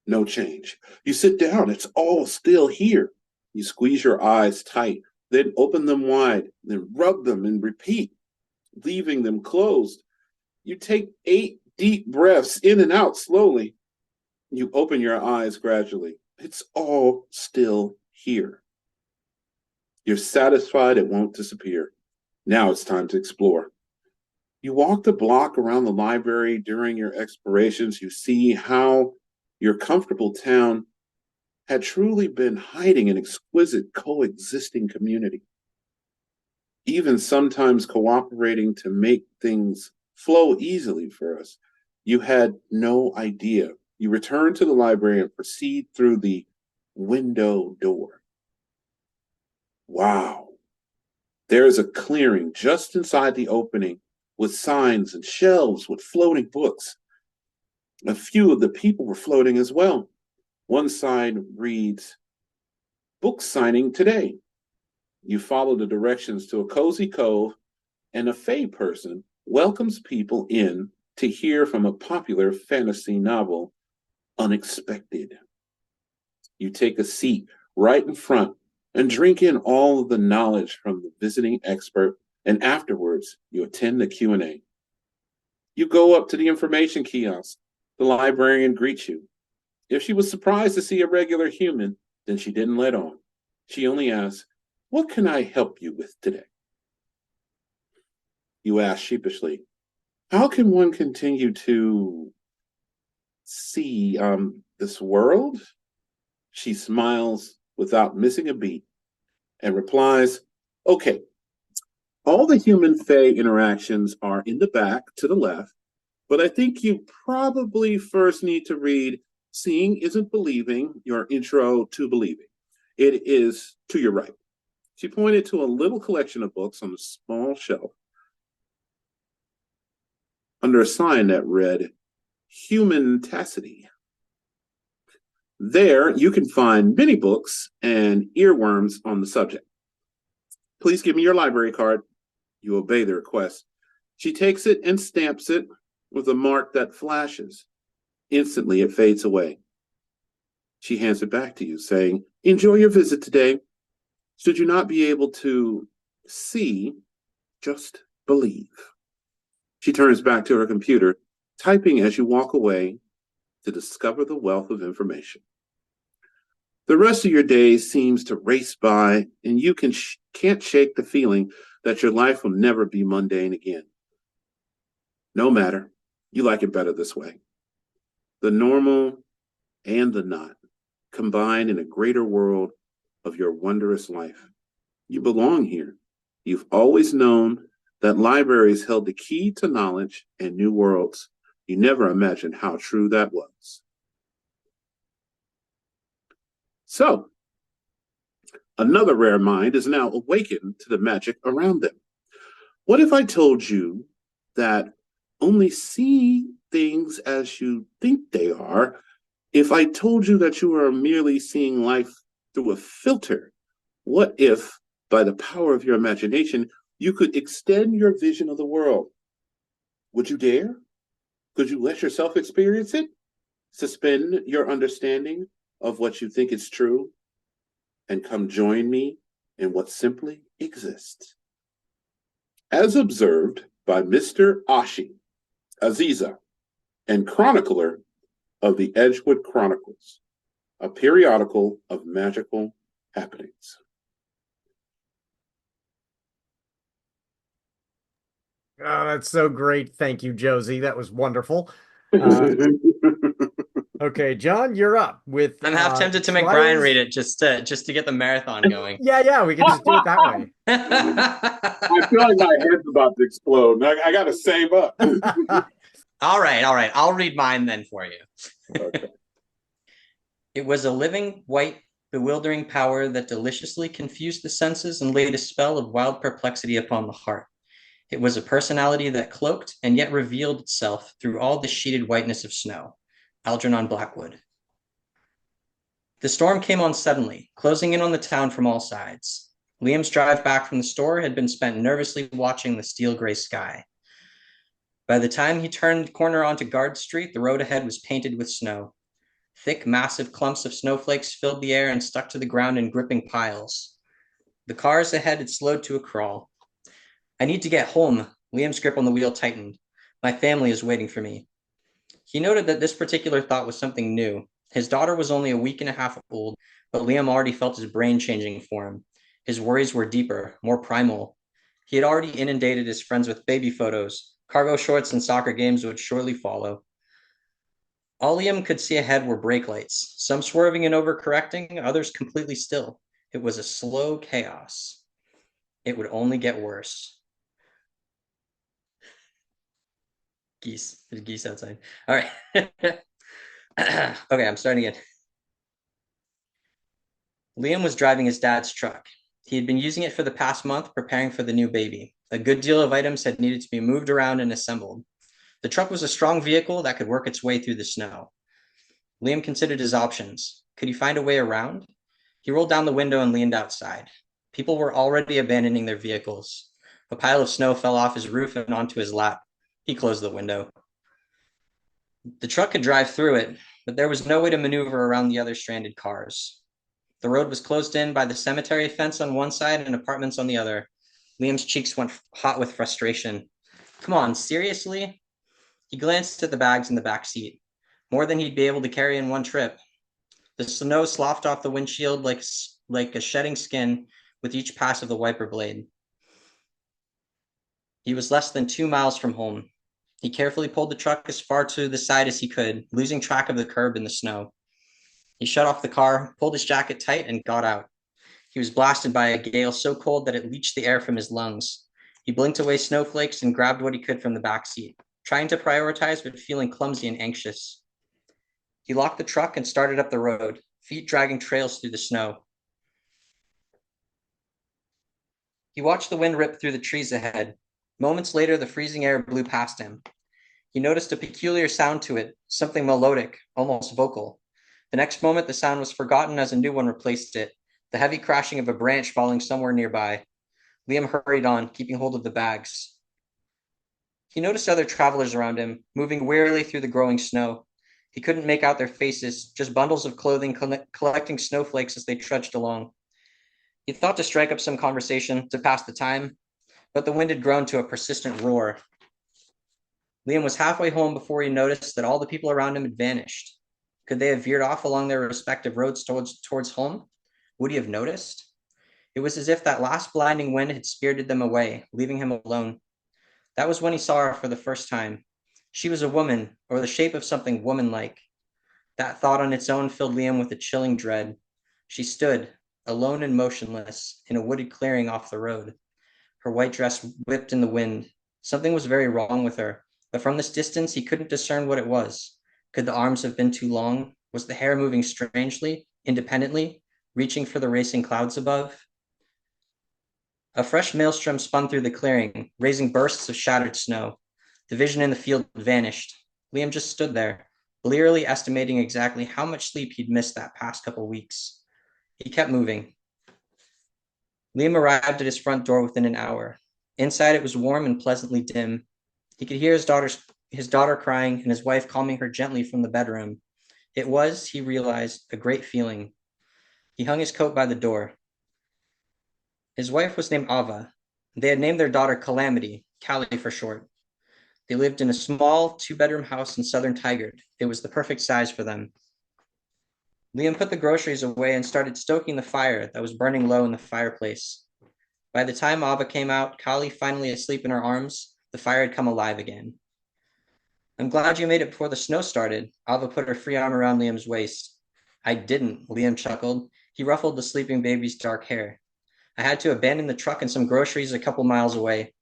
No change. You sit down. It's all still here. You squeeze your eyes tight, then open them wide, then rub them and repeat, leaving them closed. You take 8 deep breaths in and out slowly. You open your eyes gradually. It's all still here. You're satisfied it won't disappear. Now it's time to explore. You walk the block around the library during your explorations. You see how your comfortable town had truly been hiding an exquisite coexisting community, even sometimes cooperating to make things flow easily for us. You had no idea. You return to the library and proceed through the window door. Wow. There is a clearing just inside the opening with signs and shelves with floating books. A few of the people were floating as well. One sign reads, "Book signing today." You follow the directions to a cozy cove, and a Fae person welcomes people in to hear from a popular fantasy novel, Unexpected. You take a seat right in front and drink in all of the knowledge from the visiting expert, and afterwards you attend the Q&A. You go up to the information kiosk. The librarian greets you. If she was surprised to see a regular human, then she didn't let on. She only asks, "What can I help you with today?" You ask sheepishly, "How can one continue to see this world?" She smiles without missing a beat and replies, "Okay, all the human-fae interactions are in the back to the left, but I think you probably first need to read Seeing Isn't Believing, your intro to believing. It is to your right." She pointed to a little collection of books on a small shelf under a sign that read, Human Tacity. There, you can find many books and earworms on the subject. "Please give me your library card." You obey the request. She takes it and stamps it with a mark that flashes. Instantly, it fades away. She hands it back to you, saying, "Enjoy your visit today. Should you not be able to see, just believe." She turns back to her computer, typing as you walk away to discover the wealth of information. The rest of your day seems to race by, and you can't shake the feeling that your life will never be mundane again. No matter, you like it better this way. The normal and the not, combined in a greater world of your wondrous life. You belong here. You've always known that libraries held the key to knowledge and new worlds. You never imagined how true that was. So, another rare mind is now awakened to the magic around them. What if I told you that only see things as you think they are? If I told you that you are merely seeing life through a filter? What if, by the power of your imagination, you could extend your vision of the world? Would you dare? Could you let yourself experience it? Suspend your understanding of what you think is true and come join me in what simply exists. As observed by Mr. Aziza, and chronicler of the Edgewood Chronicles, a periodical of magical happenings. Oh, that's so great. Thank you, Josie. That was wonderful. Okay, John, you're up with. I'm half tempted to make Brian read it just to get the marathon going. Yeah, we can just do it that way. I feel like my head's about to explode. I got to save up. All right. I'll read mine then for you. Okay. It was a living, white, bewildering power that deliciously confused the senses and laid a spell of wild perplexity upon the heart. It was a personality that cloaked and yet revealed itself through all the sheeted whiteness of snow. Algernon Blackwood. The storm came on suddenly, closing in on the town from all sides. Liam's drive back from the store had been spent nervously watching the steel gray sky. By the time he turned the corner onto Guard Street, the road ahead was painted with snow. Thick, massive clumps of snowflakes filled the air and stuck to the ground in gripping piles. The cars ahead had slowed to a crawl. "I need to get home." Liam's grip on the wheel tightened. "My family is waiting for me." He noted that this particular thought was something new. His daughter was only a week and a half old, but Liam already felt his brain changing for him. His worries were deeper, more primal. He had already inundated his friends with baby photos, Cargo shorts and soccer games would shortly follow. All Liam could see ahead were brake lights, some swerving and overcorrecting, others completely still. It was a slow chaos. It would only get worse. Geese. There's geese outside. All right. Okay, I'm starting again. Liam was driving his dad's truck. He had been using it for the past month, preparing for the new baby. A good deal of items had needed to be moved around and assembled. The truck was a strong vehicle that could work its way through the snow. Liam considered his options. Could he find a way around? He rolled down the window and leaned outside. People were already abandoning their vehicles. A pile of snow fell off his roof and onto his lap. He closed the window. The truck could drive through it, but there was no way to maneuver around the other stranded cars. The road was closed in by the cemetery fence on one side and apartments on the other. Liam's cheeks went hot with frustration. Come on, seriously? He glanced at the bags in the back seat. More than he'd be able to carry in one trip. The snow sloughed off the windshield like a shedding skin with each pass of the wiper blade. He was less than 2 miles from home. He carefully pulled the truck as far to the side as he could, losing track of the curb in the snow. He shut off the car, pulled his jacket tight, and got out. He was blasted by a gale so cold that it leached the air from his lungs. He blinked away snowflakes and grabbed what he could from the back seat, trying to prioritize but feeling clumsy and anxious. He locked the truck and started up the road, feet dragging trails through the snow. He watched the wind rip through the trees ahead. Moments later, the freezing air blew past him. He noticed a peculiar sound to it, something melodic, almost vocal. The next moment, the sound was forgotten as a new one replaced it, the heavy crashing of a branch falling somewhere nearby. Liam hurried on, keeping hold of the bags. He noticed other travelers around him, moving wearily through the growing snow. He couldn't make out their faces, just bundles of clothing collecting snowflakes as they trudged along. He thought to strike up some conversation to pass the time, but the wind had grown to a persistent roar. Liam was halfway home before he noticed that all the people around him had vanished. Could they have veered off along their respective roads towards home? Would he have noticed? It was as if that last blinding wind had spirited them away, leaving him alone. That was when he saw her for the first time. She was a woman, or the shape of something woman-like. That thought on its own filled Liam with a chilling dread. She stood, alone and motionless, in a wooded clearing off the road. Her white dress whipped in the wind. Something was very wrong with her, but from this distance he couldn't discern what it was. Could the arms have been too long? Was the hair moving strangely, independently, reaching for the racing clouds above? A fresh maelstrom spun through the clearing, raising bursts of shattered snow. The vision in the field vanished. Liam just stood there, blearily estimating exactly how much sleep he'd missed that past couple weeks. He kept moving. Liam arrived at his front door within an hour. Inside it was warm and pleasantly dim. He could hear his daughter crying and his wife calming her gently from the bedroom. It was, he realized, a great feeling. He hung his coat by the door. His wife was named Ava. They had named their daughter Calamity, Callie for short. They lived in a small 2-bedroom house in southern Tigard. It was the perfect size for them. Liam put the groceries away and started stoking the fire that was burning low in the fireplace. By the time Ava came out, Callie finally asleep in her arms, the fire had come alive again. I'm glad you made it before the snow started. Ava put her free arm around Liam's waist. I didn't, Liam chuckled. He ruffled the sleeping baby's dark hair. I had to abandon the truck and some groceries a couple miles away.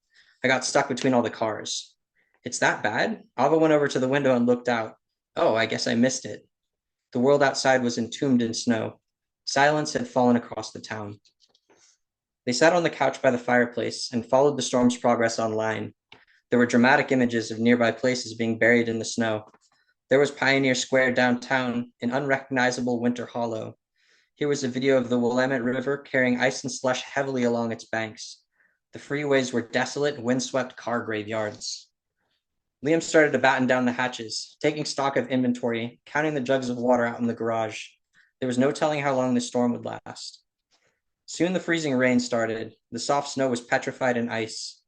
I got stuck between all the cars. It's that bad? Ava went over to the window and looked out. Oh, I guess I missed it. The world outside was entombed in snow. Silence had fallen across the town. They sat on the couch by the fireplace and followed the storm's progress online. There were dramatic images of nearby places being buried in the snow. There was Pioneer Square downtown, an unrecognizable winter hollow. Here was a video of the Willamette River carrying ice and slush heavily along its banks. The freeways were desolate, windswept car graveyards. Liam started to batten down the hatches, taking stock of inventory, counting the jugs of water out in the garage. There was no telling how long the storm would last. Soon the freezing rain started. The soft snow was petrified in ice.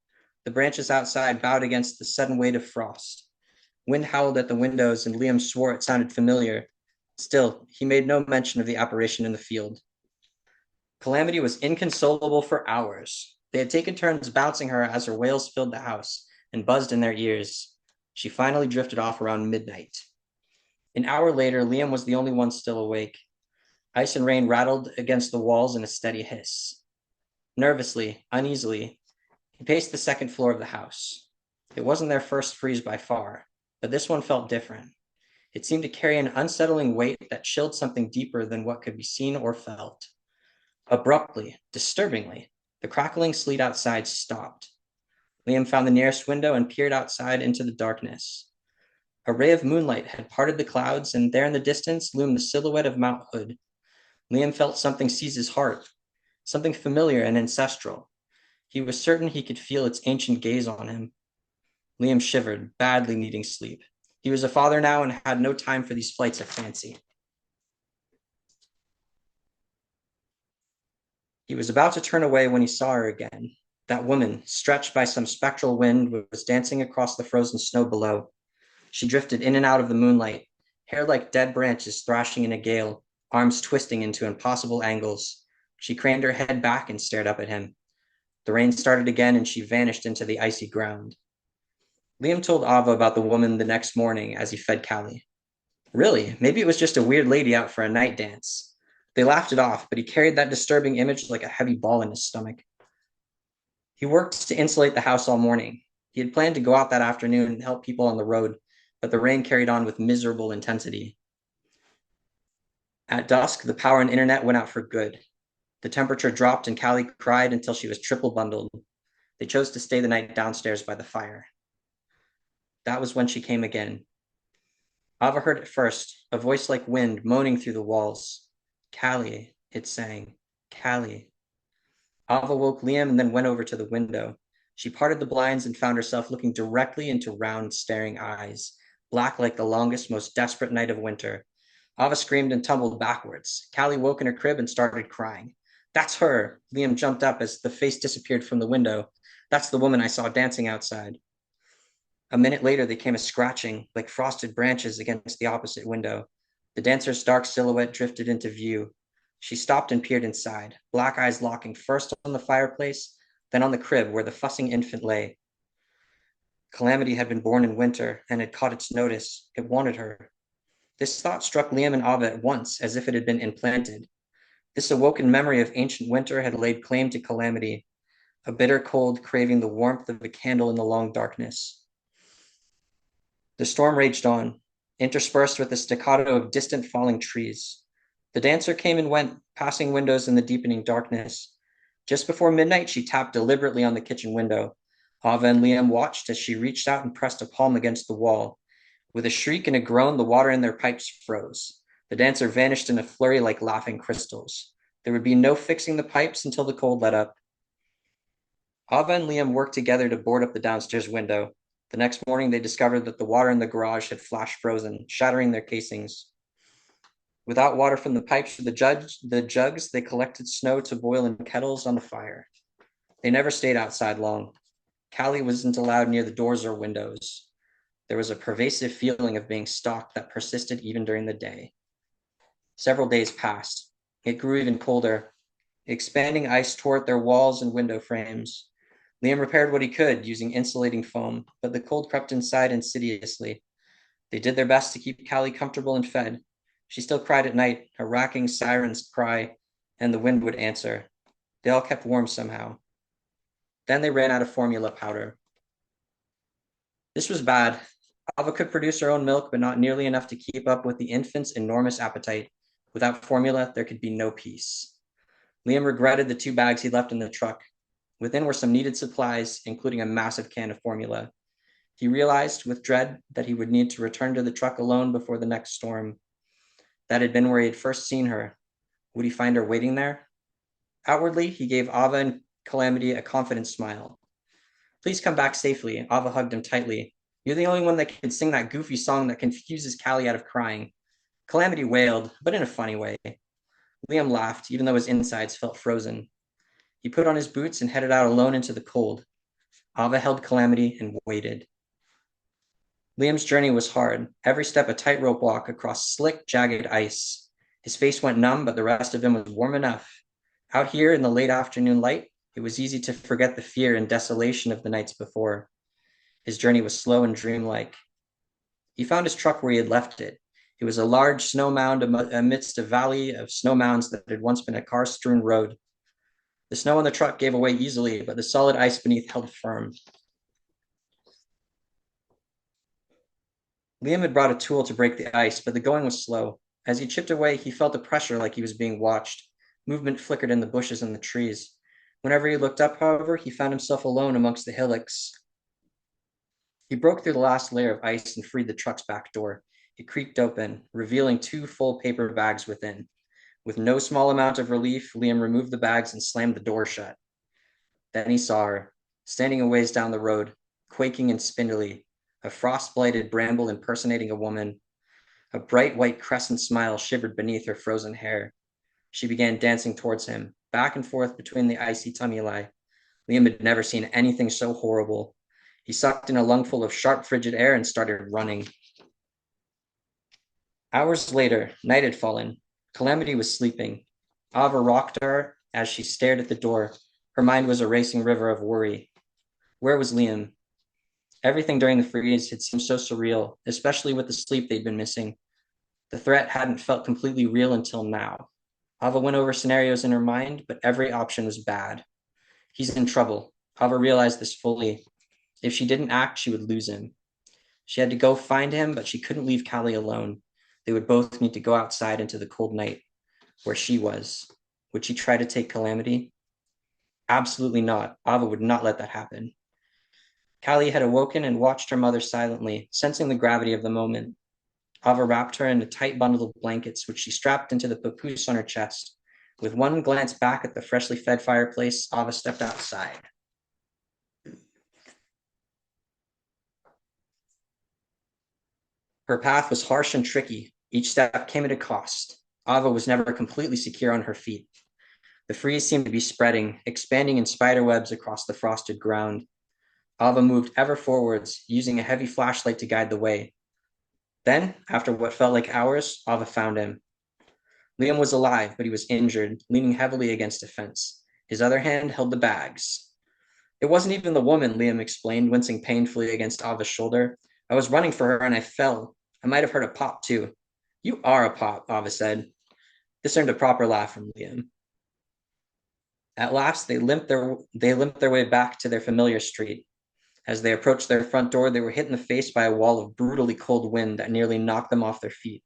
The branches outside bowed against the sudden weight of frost. Wind howled at the windows, and Liam swore it sounded familiar. Still, he made no mention of the apparition in the field. Calamity was inconsolable for hours. They had taken turns bouncing her as her wails filled the house, and buzzed in their ears. She finally drifted off around midnight. An hour later, Liam was the only one still awake. Ice and rain rattled against the walls in a steady hiss. Nervously, uneasily, he paced the second floor of the house. It wasn't their first freeze by far, but this one felt different. It seemed to carry an unsettling weight that chilled something deeper than what could be seen or felt. Abruptly, disturbingly, the crackling sleet outside stopped. Liam found the nearest window and peered outside into the darkness. A ray of moonlight had parted the clouds, and there in the distance loomed the silhouette of Mount Hood. Liam felt something seize his heart, something familiar and ancestral. He was certain he could feel its ancient gaze on him. Liam shivered, badly needing sleep. He was a father now and had no time for these flights of fancy. He was about to turn away when he saw her again. That woman, stretched by some spectral wind, was dancing across the frozen snow below. She drifted in and out of the moonlight, hair like dead branches thrashing in a gale, arms twisting into impossible angles. She craned her head back and stared up at him. The rain started again and she vanished into the icy ground. Liam told Ava about the woman the next morning as he fed Callie. Really, maybe it was just a weird lady out for a night dance. They laughed it off, but he carried that disturbing image like a heavy ball in his stomach. He worked to insulate the house all morning. He had planned to go out that afternoon and help people on the road, but the rain carried on with miserable intensity. At dusk, the power and internet went out for good. The temperature dropped and Callie cried until she was triple bundled. They chose to stay the night downstairs by the fire. That was when she came again. Ava heard it first, a voice like wind moaning through the walls. Callie, it sang. Callie. Ava woke Liam and then went over to the window. She parted the blinds and found herself looking directly into round, staring eyes, black like the longest, most desperate night of winter. Ava screamed and tumbled backwards. Callie woke in her crib and started crying. That's her! Liam jumped up as the face disappeared from the window. That's the woman I saw dancing outside. A minute later, there came a scratching, like frosted branches against the opposite window. The dancer's dark silhouette drifted into view. She stopped and peered inside, black eyes locking first on the fireplace, then on the crib where the fussing infant lay. Calamity had been born in winter and had caught its notice. It wanted her. This thought struck Liam and Ava at once, as if it had been implanted. This awoken memory of ancient winter had laid claim to Calamity, a bitter cold craving the warmth of a candle in the long darkness. The storm raged on, interspersed with the staccato of distant falling trees. The dancer came and went, passing windows in the deepening darkness. Just before midnight, she tapped deliberately on the kitchen window. Ava and Liam watched as she reached out and pressed a palm against the wall. With a shriek and a groan, the water in their pipes froze. The dancer vanished in a flurry like laughing crystals. There would be no fixing the pipes until the cold let up. Ava and Liam worked together to board up the downstairs window. The next morning, they discovered that the water in the garage had flash frozen, shattering their casings. Without water from the pipes or the jugs, they collected snow to boil in kettles on the fire. They never stayed outside long. Callie wasn't allowed near the doors or windows. There was a pervasive feeling of being stalked that persisted even during the day. Several days passed. It grew even colder. Expanding ice tore at their walls and window frames. Liam repaired what he could using insulating foam, but the cold crept inside insidiously. They did their best to keep Callie comfortable and fed. She still cried at night, a racking siren's cry, and the wind would answer. They all kept warm somehow. Then they ran out of formula powder. This was bad. Ava could produce her own milk, but not nearly enough to keep up with the infant's enormous appetite. Without formula, there could be no peace. Liam regretted the 2 bags he left in the truck. Within were some needed supplies, including a massive can of formula. He realized with dread that he would need to return to the truck alone before the next storm. That had been where he had first seen her. Would he find her waiting there? Outwardly, he gave Ava and Calamity a confident smile. Please come back safely. Ava hugged him tightly. You're the only one that can sing that goofy song that confuses Callie out of crying. Calamity wailed, but in a funny way. Liam laughed, even though his insides felt frozen. He put on his boots and headed out alone into the cold. Ava held Calamity and waited. Liam's journey was hard, every step a tightrope walk across slick, jagged ice. His face went numb, but the rest of him was warm enough. Out here in the late afternoon light, it was easy to forget the fear and desolation of the nights before. His journey was slow and dreamlike. He found his truck where he had left it. It was a large snow mound amidst a valley of snow mounds that had once been a car-strewn road. The snow on the truck gave away easily, but the solid ice beneath held firm. Liam had brought a tool to break the ice, but the going was slow. As he chipped away, he felt the pressure like he was being watched. Movement flickered in the bushes and the trees. Whenever he looked up, however, he found himself alone amongst the hillocks. He broke through the last layer of ice and freed the truck's back door. It creaked open, revealing 2 full paper bags within. With no small amount of relief, Liam removed the bags and slammed the door shut. Then he saw her, standing a ways down the road, quaking and spindly, a frost-blighted bramble impersonating a woman. A bright white crescent smile shivered beneath her frozen hair. She began dancing towards him, back and forth between the icy tumuli. Liam had never seen anything so horrible. He sucked in a lungful of sharp, frigid air and started running. Hours later, night had fallen. Calamity was sleeping. Ava rocked her as she stared at the door. Her mind was a racing river of worry. Where was Liam? Everything during the freeze had seemed so surreal, especially with the sleep they'd been missing. The threat hadn't felt completely real until now. Ava went over scenarios in her mind, but every option was bad. He's in trouble. Ava realized this fully. If she didn't act, she would lose him. She had to go find him, but she couldn't leave Callie alone. They would both need to go outside into the cold night, where she was. Would she try to take Calamity? Absolutely not. Ava would not let that happen. Callie had awoken and watched her mother silently, sensing the gravity of the moment. Ava wrapped her in a tight bundle of blankets, which she strapped into the papoose on her chest. With one glance back at the freshly fed fireplace, Ava stepped outside. Her path was harsh and tricky. Each step came at a cost. Ava was never completely secure on her feet. The freeze seemed to be spreading, expanding in spider webs across the frosted ground. Ava moved ever forwards, using a heavy flashlight to guide the way. Then, after what felt like hours, Ava found him. Liam was alive, but he was injured, leaning heavily against a fence. His other hand held the bags. It wasn't even the woman, Liam explained, wincing painfully against Ava's shoulder. I was running for her and I fell. I might have heard a pop too. You are a pop, Ava said. This earned a proper laugh from Liam. At last, they limped their way back to their familiar street. As they approached their front door, they were hit in the face by a wall of brutally cold wind that nearly knocked them off their feet.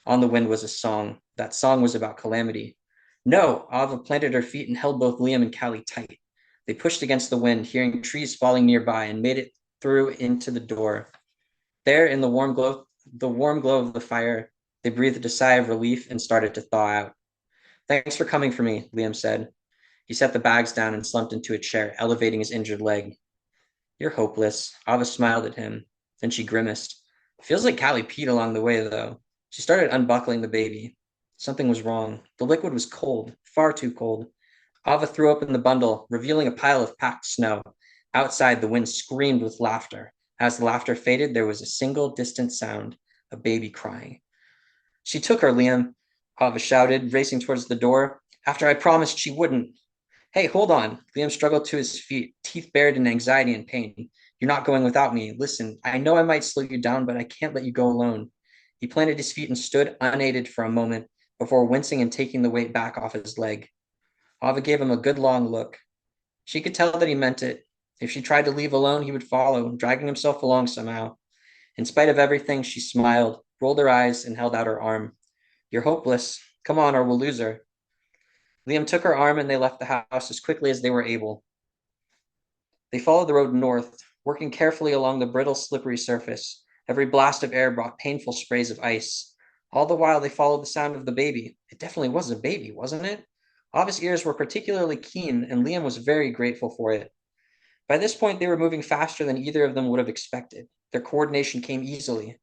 On the wind was a song. That song was about Calamity. No! Ava planted her feet and held both Liam and Callie tight. They pushed against the wind, hearing trees falling nearby, and made it through into the door. There, in the warm glow of the fire, they breathed a sigh of relief and started to thaw out. Thanks for coming for me, Liam said. He set the bags down and slumped into a chair, elevating his injured leg. You're hopeless. Ava smiled at him. Then she grimaced. Feels like Callie peed along the way, though. She started unbuckling the baby. Something was wrong. The liquid was cold, far too cold. Ava threw open the bundle, revealing a pile of packed snow. Outside, the wind screamed with laughter. As the laughter faded, there was a single distant sound, a baby crying. She took her, Liam, Ava shouted, racing towards the door, after I promised she wouldn't. Hey, hold on. Liam struggled to his feet, teeth bared in anxiety and pain. You're not going without me. Listen, I know I might slow you down, but I can't let you go alone. He planted his feet and stood unaided for a moment before wincing and taking the weight back off his leg. Ava gave him a good long look. She could tell that he meant it. If she tried to leave alone, he would follow, dragging himself along somehow. In spite of everything, she smiled, rolled her eyes, and held out her arm. You're hopeless. Come on, or we'll lose her. Liam took her arm and they left the house as quickly as they were able. They followed the road north, working carefully along the brittle, slippery surface. Every blast of air brought painful sprays of ice. All the while, they followed the sound of the baby. It definitely was a baby, wasn't it? Ava's ears were particularly keen, and Liam was very grateful for it. By this point, they were moving faster than either of them would have expected. Their coordination came easily.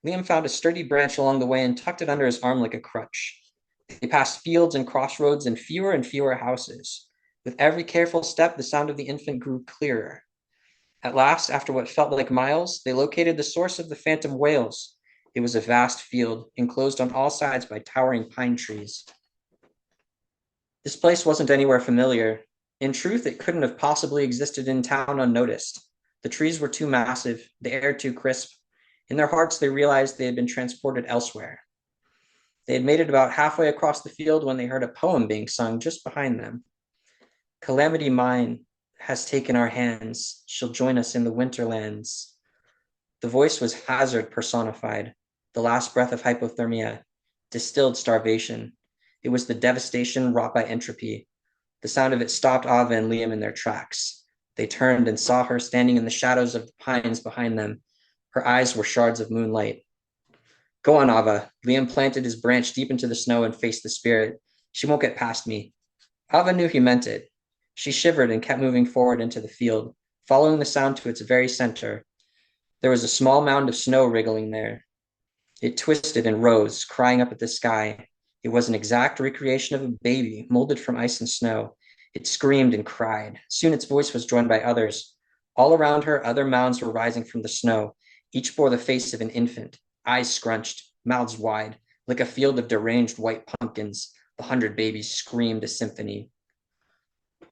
Liam found a sturdy branch along the way and tucked it under his arm like a crutch. They passed fields and crossroads and fewer houses. With every careful step, the sound of the infant grew clearer. At last, after what felt like miles, they located the source of the phantom wails. It was a vast field, enclosed on all sides by towering pine trees. This place wasn't anywhere familiar. In truth, it couldn't have possibly existed in town unnoticed. The trees were too massive, the air too crisp. In their hearts, they realized they had been transported elsewhere. They had made it about halfway across the field when they heard a poem being sung just behind them. Calamity mine has taken our hands. She'll join us in the winterlands. The voice was hazard personified, the last breath of hypothermia, distilled starvation. It was the devastation wrought by entropy. The sound of it stopped Ava and Liam in their tracks. They turned and saw her standing in the shadows of the pines behind them. Her eyes were shards of moonlight. Go on, Ava. Liam planted his branch deep into the snow and faced the spirit. She won't get past me. Ava knew he meant it. She shivered and kept moving forward into the field, following the sound to its very center. There was a small mound of snow wriggling there. It twisted and rose, crying up at the sky. It was an exact recreation of a baby molded from ice and snow. It screamed and cried. Soon its voice was joined by others. All around her, other mounds were rising from the snow. Each bore the face of an infant, eyes scrunched, mouths wide, like a field of deranged white pumpkins. The 100 babies screamed a symphony.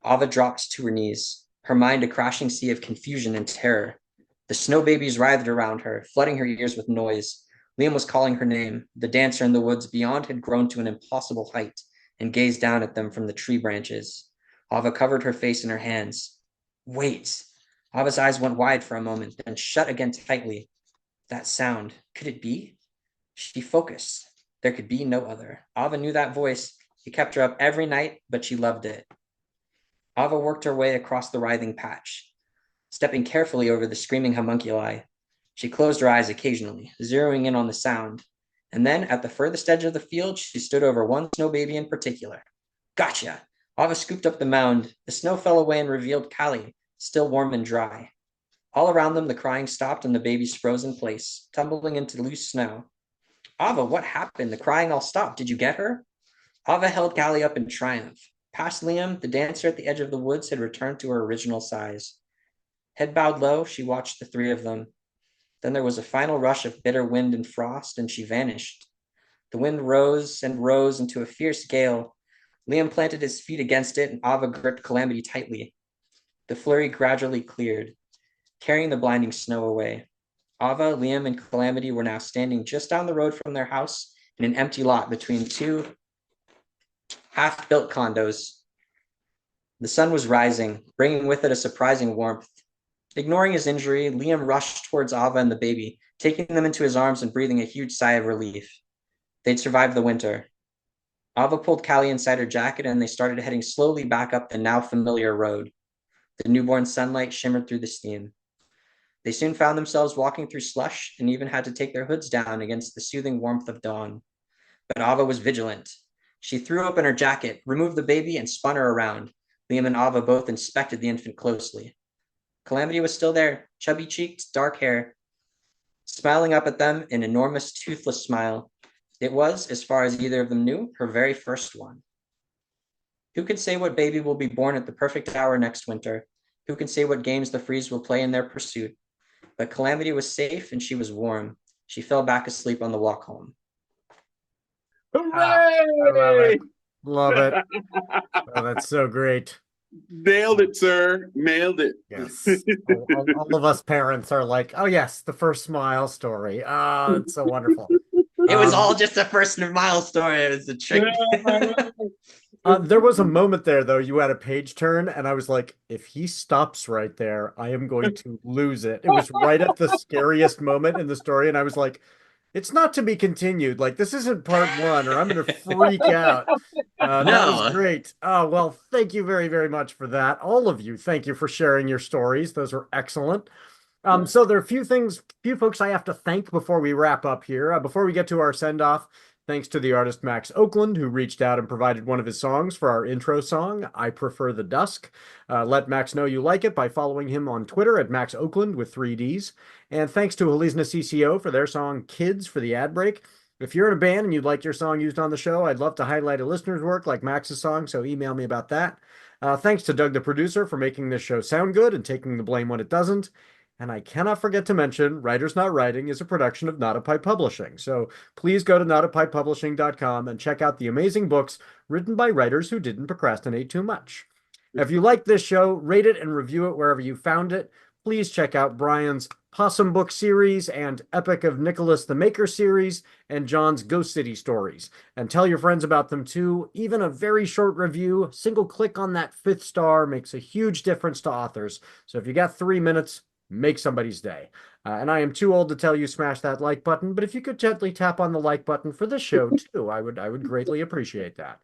Ava dropped to her knees, her mind a crashing sea of confusion and terror. The snow babies writhed around her, flooding her ears with noise. Liam was calling her name. The dancer in the woods beyond had grown to an impossible height and gazed down at them from the tree branches. Ava covered her face in her hands. Wait. Ava's eyes went wide for a moment, then shut again tightly. That sound, could it be? She focused. There could be no other. Ava knew that voice. It kept her up every night, but she loved it. Ava worked her way across the writhing patch, stepping carefully over the screaming homunculi. She closed her eyes occasionally, zeroing in on the sound. And then, at the furthest edge of the field, she stood over one snow baby in particular. Gotcha! Ava scooped up the mound. The snow fell away and revealed Callie, still warm and dry. All around them, the crying stopped and the babies froze in place, tumbling into loose snow. Ava, what happened? The crying all stopped. Did you get her? Ava held Callie up in triumph. Past Liam, the dancer at the edge of the woods had returned to her original size. Head bowed low, she watched the three of them. Then there was a final rush of bitter wind and frost, and she vanished. The wind rose and rose into a fierce gale. Liam planted his feet against it, and Ava gripped Calamity tightly. The flurry gradually cleared, carrying the blinding snow away. Ava, Liam, and Calamity were now standing just down the road from their house in an empty lot between two half-built condos. The sun was rising, bringing with it a surprising warmth. Ignoring his injury, Liam rushed towards Ava and the baby, taking them into his arms and breathing a huge sigh of relief. They'd survived the winter. Ava pulled Callie inside her jacket and they started heading slowly back up the now familiar road. The newborn sunlight shimmered through the steam. They soon found themselves walking through slush and even had to take their hoods down against the soothing warmth of dawn. But Ava was vigilant. She threw open her jacket, removed the baby, and spun her around. Liam and Ava both inspected the infant closely. Calamity was still there, chubby-cheeked, dark hair, smiling up at them, an enormous, toothless smile. It was, as far as either of them knew, her very first one. Who can say what baby will be born at the perfect hour next winter? Who can say what games the Freeze will play in their pursuit? But Calamity was safe and she was warm. She fell back asleep on the walk home. Hooray! Love it. Oh, that's so great. Nailed it, sir. Nailed it. Yes. All of us parents are like, oh, yes, the first smile story. Oh, it's so wonderful. It was all just a first mile story. It was a trick. There was a moment there, though. You had a page turn, and I was like, if he stops right there, I am going to lose it. It was right at the scariest moment in the story, and I was like, it's not to be continued. Like, this isn't part one, or I'm going to freak out. That was great. Oh, well, thank you very, very much for that. All of you, thank you for sharing your stories. Those were excellent. So there are a few folks I have to thank before we wrap up here. Before we get to our send-off, thanks to the artist Max Oakland, who reached out and provided one of his songs for our intro song, I Prefer the Dusk. Let Max know you like it by following him on Twitter at Max Oakland with 3 Ds. And thanks to Halizna CCO for their song Kids for the ad break. If you're in a band and you'd like your song used on the show, I'd love to highlight a listener's work like Max's song, so email me about that. Thanks to Doug, the producer, for making this show sound good and taking the blame when it doesn't. And I cannot forget to mention, Writers Not Writing is a production of NotAPipePublishing. So please go to NotAPipePublishing.com and check out the amazing books written by writers who didn't procrastinate too much. If you like this show, rate it and review it wherever you found it. please check out Brian's Possum Book series and Epic of Nicholas the Maker series and John's Ghost City stories. And tell your friends about them too. Even a very short review, single click on that 5th star makes a huge difference to authors. So if you got 3 minutes, make somebody's day. And I am too old to tell you smash that like button, but if you could gently tap on the like button for this show too, I would greatly appreciate that.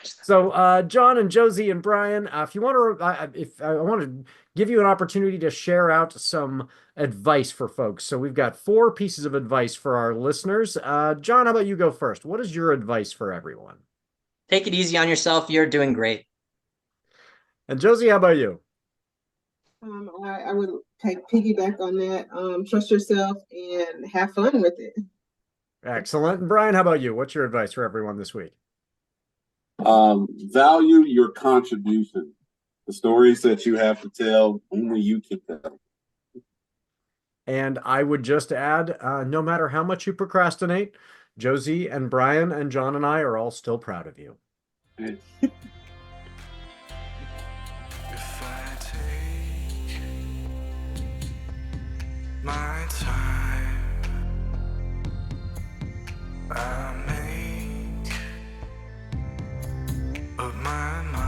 So, John and Josie and Brian, if you want to, if I want to give you an opportunity to share out some advice for folks. So we've got 4 pieces of advice for our listeners. John, how about you go first? What is your advice for everyone? Take it easy on yourself. You're doing great. And Josie, how about you? I would piggyback on that. Trust yourself and have fun with it. Excellent. And Brian, how about you? What's your advice for everyone this week? Value your contribution. The stories that you have to tell, only you can tell. And I would just add, no matter how much you procrastinate, Josie and Brian and John and I are all still proud of you. If I take my time, I make up my mind.